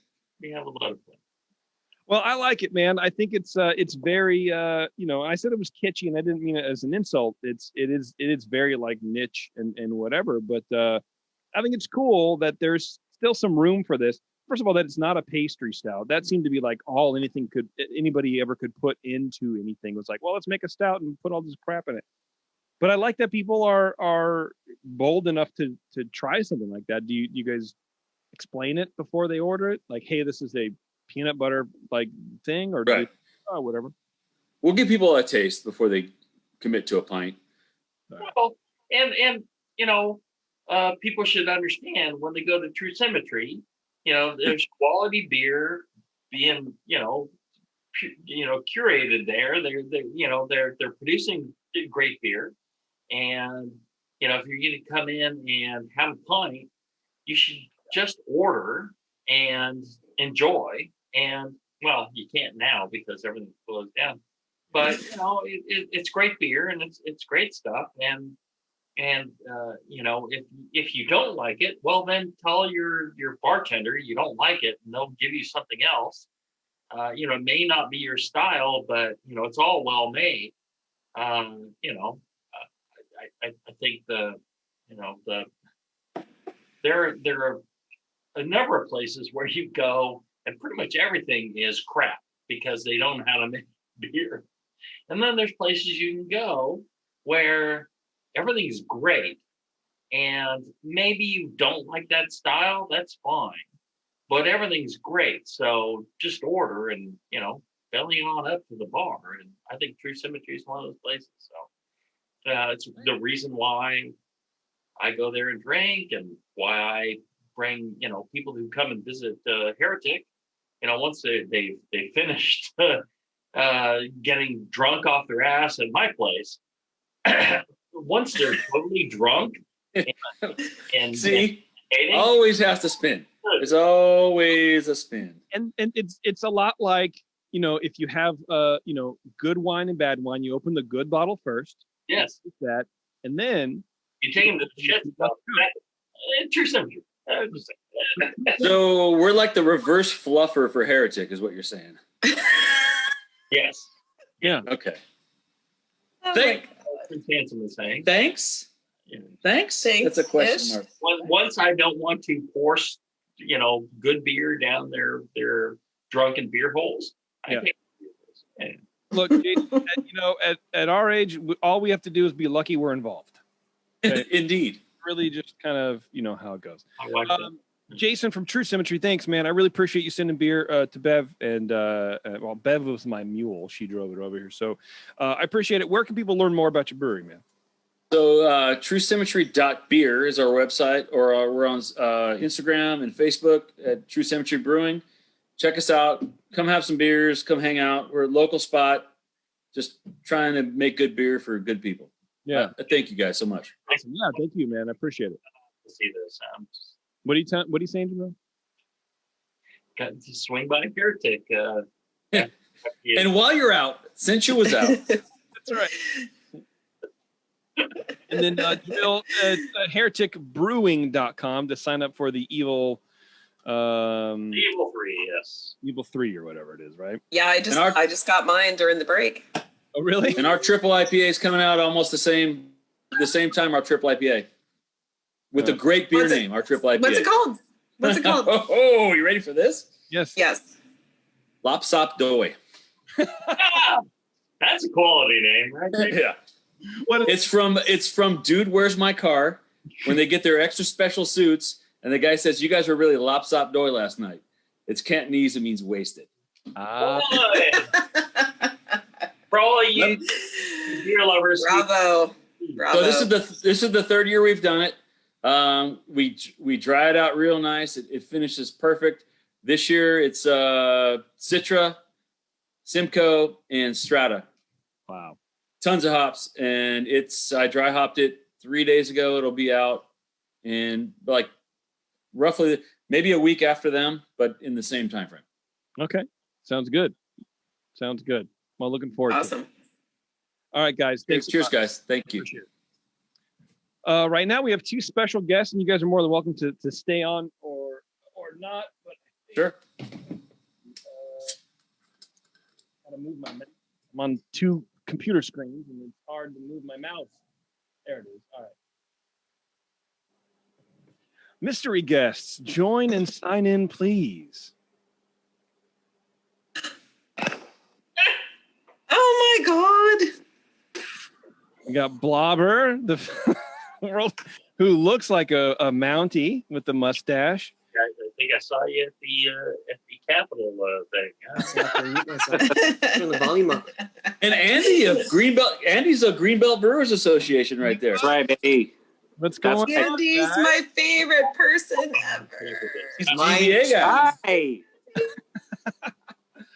Well, I like it, man. I think it's very I said it was kitschy and I didn't mean it as an insult. It is very like niche and whatever, but I think it's cool that there's still some room for this. First of all, that it's not a pastry stout. That seemed to be like all anybody ever could put into anything. It was like, well, let's make a stout and put all this crap in it. But I like that people are bold enough to try something like that. Do you guys explain it before they order it? Like, hey, this is a peanut butter like thing, or right. Whatever. We'll give people a taste before they commit to a pint. Well, and people should understand when they go to True Symmetry, there's quality beer being, curated there. They're producing great beer, and if you're going to come in and have a pint, you should just order and enjoy. And well, you can't now because everything's closed down. But it's great beer and it's great stuff. And if you don't like it, well, then tell your bartender you don't like it, and they'll give you something else. It may not be your style, but it's all well made. I think there are a number of places where you go and pretty much everything is crap because they don't know how to make beer. And then there's places you can go where everything's great, and maybe you don't like that style, that's fine, but everything's great. So just order and, belly on up to the bar. And I think True Symmetry is one of those places. So it's the reason why I go there and drink, and why I bring, people who come and visit Heretic, once they finished getting drunk off their ass at my place, once they're totally drunk and see, always has to spin. There's always a spin. And it's a lot like, if you have good wine and bad wine, you open the good bottle first. Yes. That, and then you take them to the shit. True Symmetry. So we're like the reverse fluffer for Heretic, is what you're saying. Yes. Yeah. Okay. Thanks. Yeah. Thanks. That's a question mark. Once I don't want to force, good beer down their drunken beer holes. Yeah. Look, at our age, all we have to do is be lucky we're involved. Okay? Indeed. Really just kind of, how it goes. I like that. Jason from True Symmetry, thanks, man. I really appreciate you sending beer to Bev. And, well, Bev was my mule. She drove it over here. So I appreciate it. Where can people learn more about your brewery, man? So truesymmetry.beer is our website, or we're on Instagram and Facebook at True Symmetry Brewing. Check us out. Come have some beers. Come hang out. We're a local spot. Just trying to make good beer for good people. Yeah. Thank you guys so much. Yeah, thank you, man. I appreciate it. See this. What are you saying, Jamil? Got to swing by Heretic. And while you're out, since you was out. That's right. And then Jamil, hereticbrewing.com to sign up for the Evil 3, yes. Evil 3 or whatever it is, right? Yeah, I just got mine during the break. Oh, really? And our triple IPA is coming out almost the same time our triple IPA. With a great beer name, our triple IPA. What's it called? Oh, you ready for this? Yes. Yes. Lop Sop Doy. That's a quality name, right? Yeah. It's from Dude, Where's My Car? When they get their extra special suits, and the guy says, "You guys were really Lop Sop Doy last night." It's Cantonese. It means wasted. For all you beer lovers. Bravo. So this is the third year we've done it. We dry it out real nice. It finishes perfect. This year it's Citra, Simcoe, and Strata. Wow. Tons of hops, and I dry hopped it 3 days ago. It'll be out in like roughly maybe a week after them, but in the same time frame. Okay. Sounds good. Well, looking forward to it. All right, guys. Cheers, guys. Thank you. Right now we have two special guests, and you guys are more than welcome to stay on or not. But sure. Gotta move I'm on two computer screens, and it's hard to move my mouse. There it is. All right. Mystery guests, join and sign in, please. Oh my God. We got Blobber, the world, who looks like a Mountie with the mustache. I think I saw you at the Capitol thing. Turn the volume up. And Andy of Greenbelt. Andy's a Greenbelt Brewers Association right there. That's right, baby. What's going on? Andy's my favorite person ever. He's my GBA guy. Hi.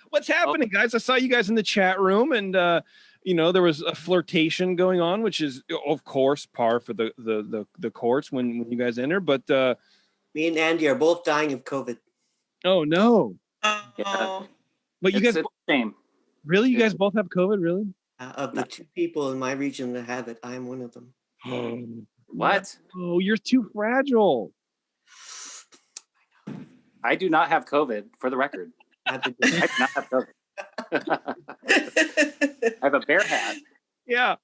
What's happening, guys? I saw you guys in the chat room, and there was a flirtation going on, which is, of course, par for the courts when you guys enter. But me and Andy are both dying of COVID. oh no! Oh. But you guys, the same. really? You guys both have COVID, really? Of the two people in my region that have it, I'm one of them. What? Oh, you're too fragile. I do not have COVID, for the record. I do not have COVID. I have a bear hat. Yeah.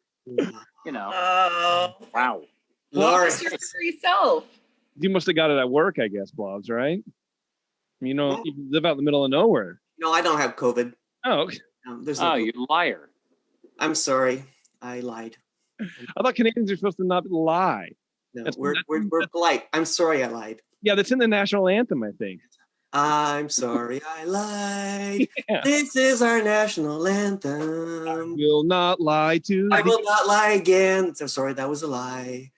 Oh. Wow. What was your free self? You must have got it at work, I guess, Blobs, right? You live out in the middle of nowhere. No, I don't have COVID. Oh, okay. You liar. I'm sorry. I lied. I thought Canadians are supposed to not lie. No, we're polite. I'm sorry I lied. Yeah, that's in the national anthem, I think. I'm sorry I lied. Yeah. This is our national anthem. I will not lie to I will not lie again. So sorry, that was a lie.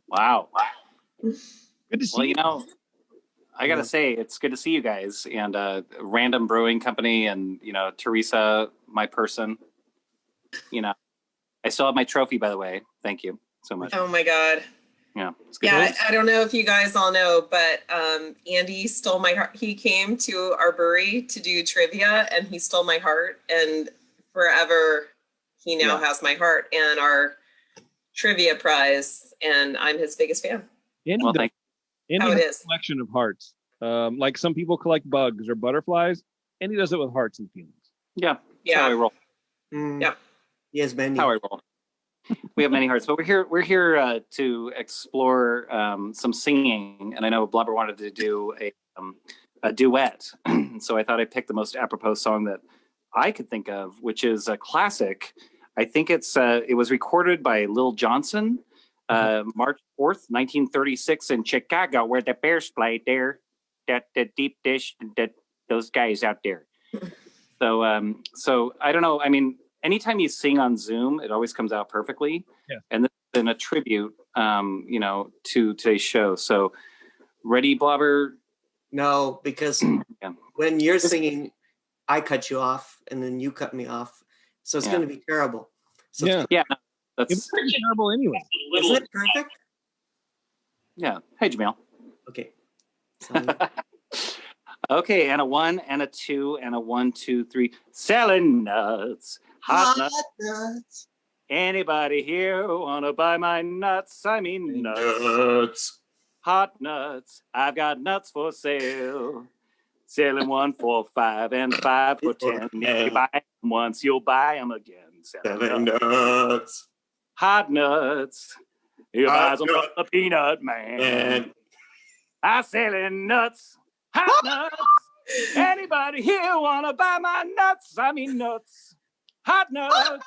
Wow. Good to see you. Well, I got to say, it's good to see you guys and Random Brewing Company and, Teresa, my person. I still have my trophy, by the way. Thank you so much. Oh my God. Yeah. It's good. Yeah, I don't know if you guys all know, but Andy stole my heart. He came to our brewery to do trivia, and he stole my heart. And forever, he now has my heart and our trivia prize. And I'm his biggest fan. Andy How it has is. a collection of hearts. Like some people collect bugs or butterflies. Andy does it with hearts and feelings. Yeah. Yeah. How I roll. Yeah. Yes, many. How I roll. We have many hearts, but we're here to explore some singing, and I know Blubber wanted to do a duet, so I thought I'd pick the most apropos song that I could think of, which is a classic. I think it was recorded by Lil Johnson March 4th, 1936 in Chicago, where the Bears played there. That the deep dish, that those guys out there. So, so I don't know. I mean, anytime you sing on Zoom, it always comes out perfectly. Yeah. And this has been a tribute, you know, to today's show. So, ready, Blobber? No, because Yeah. when you're singing, I cut you off, and then you cut me off. So it's going to be terrible. So Yeah. Yeah. That's It's pretty terrible anyway. isn't it perfect? yeah. Hey, Jamil. Okay. So, Okay, and a 1 and a 2 and a 1, 2, 3. Selling nuts, hot nuts. nuts. Anybody here wanna buy my nuts? I mean nuts. Hot nuts. I've got nuts for sale. Selling 1 for 5 and 5 for 10. If you buy them once, you'll buy them again. Selling nuts. Hot nuts. You buy them from the peanut man. I'm selling nuts. Hot nuts. Anybody here wanna buy my nuts? I mean nuts. Hot nuts.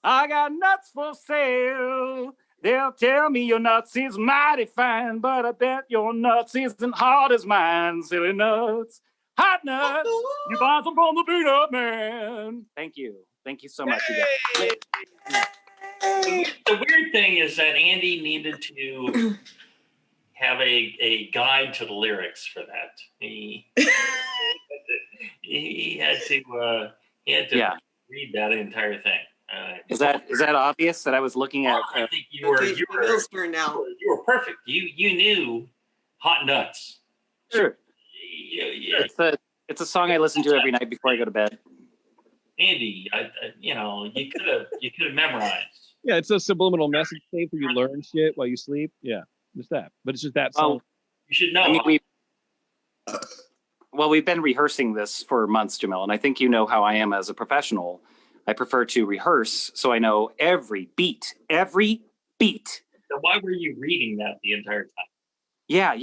I got nuts for sale. They'll tell me your nuts is mighty fine, but I bet your nuts isn't hard as mine. Silly nuts. Hot nuts. You buy some from the peanut man. Thank you. Thank you so much. You guys. The weird thing is that Andy needed to have a guide to the lyrics for that. He had to read that entire thing. Is that obvious that I was looking at? I think you were perfect. You knew hot nuts. Sure. It's a song I listen to every night before I go to bed. Andy, you could have memorized. Yeah, it's a subliminal message tape where you learn shit while you sleep. Yeah, just that. But it's just that song. You should know. I mean, we've been rehearsing this for months, Jamil, and I think you know how I am as a professional. I prefer to rehearse so I know every beat. So why were you reading that the entire time? Yeah.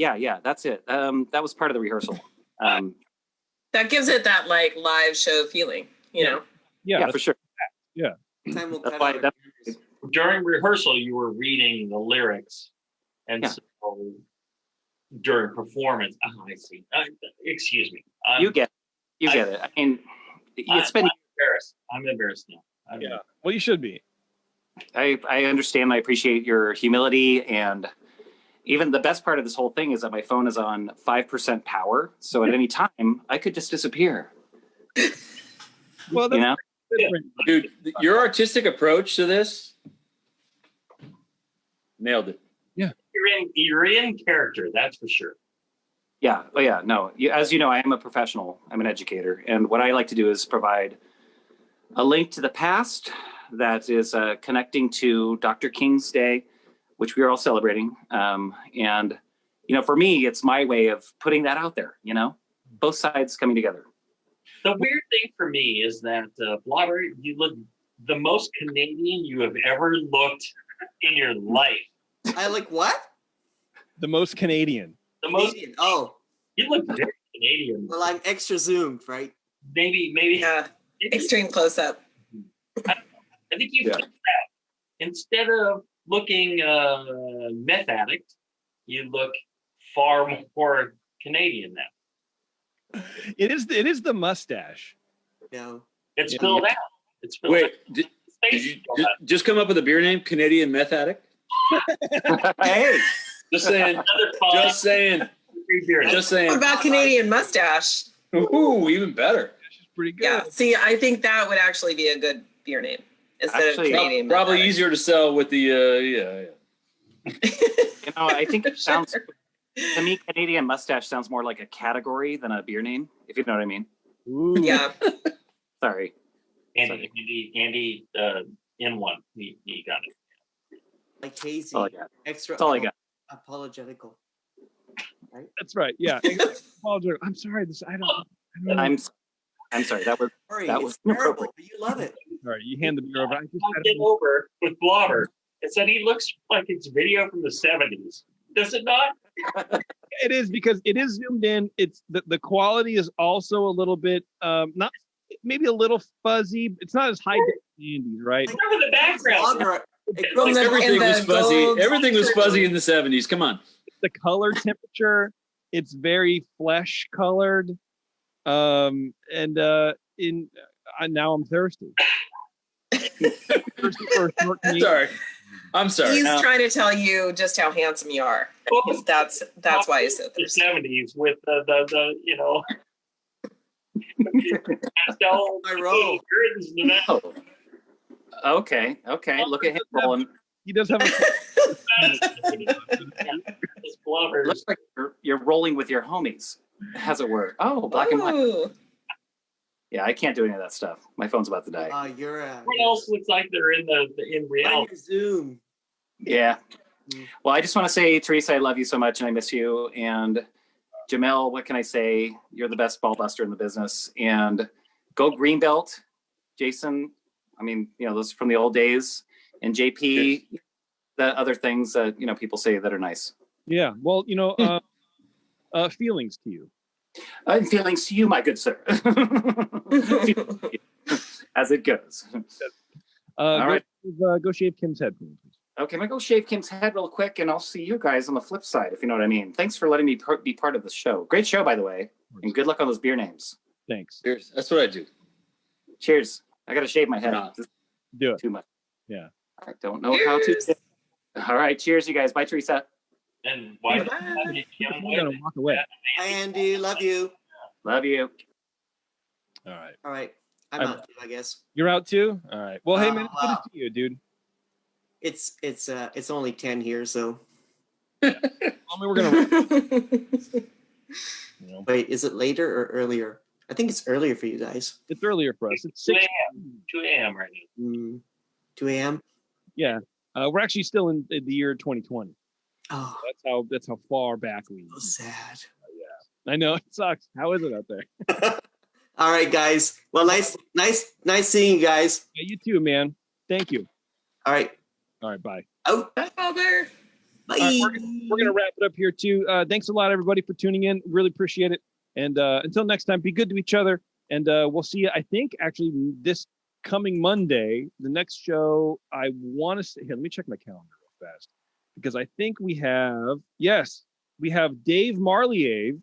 That's it. That was part of the rehearsal. That gives it that like live show feeling, you know? Yeah, for sure. Yeah. Time will That's cut why. out. During rehearsal, you were reading the lyrics, and so during performance, I see. Excuse me. You get it. I mean, it's been. I'm embarrassed now. Yeah. Well, you should be. I understand. I appreciate your humility, and even the best part of this whole thing is that my phone is on 5% power, so at any time I could just disappear. Well, that's different. Dude, your artistic approach to this nailed it. Yeah, you're in character, that's for sure. Yeah. Oh, yeah. No, as you know, I am a professional. I'm an educator, and what I like to do is provide a link to the past that is connecting to Dr. King's Day, which we are all celebrating. And for me, it's my way of putting that out there. Both sides coming together. The weird thing for me is that, Blobber, you look the most Canadian you have ever looked in your life. I like what? The most Canadian. The most Canadian. Oh. You look very Canadian. Well, I'm extra zoomed, right? Maybe. Yeah. Extreme close up. I think you fixed that. Instead of looking meth addict, you look far more Canadian now. It is the mustache. No. It's filled out. It's filled out. Did you just come up with a beer name? Canadian Meth Addict? Hey. Just saying. What about Canadian mustache? Ooh, even better. She's pretty good. Yeah. See, I think that would actually be a good beer name instead of Canadian. Probably easier to sell with the I think it sounds to me, Canadian mustache sounds more like a category than a beer name, if you know what I mean. Ooh. Yeah. Sorry. Andy, in one. He got it. Like hazy. That's all I got. Extra. That's all I got. Apologetical. Right? That's right. Yeah. I'm sorry. I don't know. I'm sorry. That was It's terrible, but you love it. Sorry. You hand the beer over. I Get over with Blobber. It said he looks like it's video from the 70s. Does it not? It is, because it is zoomed in. It's the quality is also a little bit maybe a little fuzzy. It's not as high as Andy's, right? Remember the background. grows Everything was fuzzy. gold Everything was section. fuzzy in the 70s. Come on. The color temperature, it's very flesh colored. Now I'm thirsty. Thirsty for a short meat. Sorry. I'm sorry. He's trying to tell you just how handsome you are. That's why he's so The thirsty. 70s with the you know. pastel My roll. curtains in the back. Oh. Okay. Look at him rolling. He does have a His blubbers. Looks like you're rolling with your homies. Has it worked? Oh, black and white. Ooh. Yeah, I can't do any of that stuff. My phone's about to die. You're Everyone else looks like they're in reality. Zoom. Yeah. Well, I just want to say, Teresa, I love you so much and I miss you. And Jamil, what can I say? You're the best ball buster in the business. And go Greenbelt. Jason, I mean, you know, those from the old days. And JP, the other things that, you know, people say that are nice. Yeah. Well, you know, feelings to you. Feelings to you, my good sir. As it goes. All right. Go shave Kim's head, please. Okay, I'm going to go shave Kim's head real quick, and I'll see you guys on the flip side, if you know what I mean. Thanks for letting me be part of the show. Great show, by the way. And good luck on those beer names. Thanks. Cheers. That's what I do. Cheers. I got to shave my head. Do it. Too much. Yeah. I don't know how to. All right. Cheers, you guys. Bye, Teresa. And why I'm gonna walk away. Hi, Andy. Love you. Love you. All right. All right. I'm out too, I guess. You're out too? All right. Well, hey man, it's good to see you, dude. It's only 10 here, so. I mean, we're gonna. Wait, is it later or earlier? I think it's earlier for you guys. It's earlier for us. It's 2 6 a.m. 2 a.m. right now. 2 a.m. Yeah. We're actually still in the year 2020. Oh, That's how far back we. so sad. I know it sucks. How is it out there? All right, guys. Well, nice seeing you guys. Yeah, you too, man. Thank you. All right. Bye. Oh, Bye, Father. bye. We're gonna wrap it up here too. Thanks a lot, everybody, for tuning in. Really appreciate it. And until next time, be good to each other. And we'll see you. I think actually this coming Monday, the next show. I want to say here. Let me check my calendar real fast because I think we have Dave Marliave,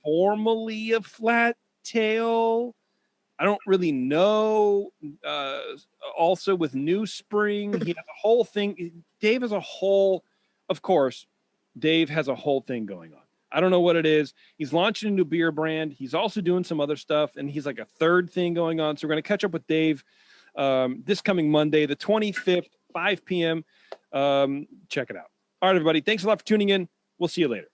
formerly of Flat Tail. I don't really know. Also with New Spring, he has a whole thing. Dave has a whole, of course, Dave has a whole thing going on. I don't know what it is. He's launching a new beer brand. He's also doing some other stuff, and he's like a third thing going on. So we're going to catch up with Dave this coming Monday, the 25th, 5 p.m. Check it out. All right, everybody. Thanks a lot for tuning in. We'll see you later.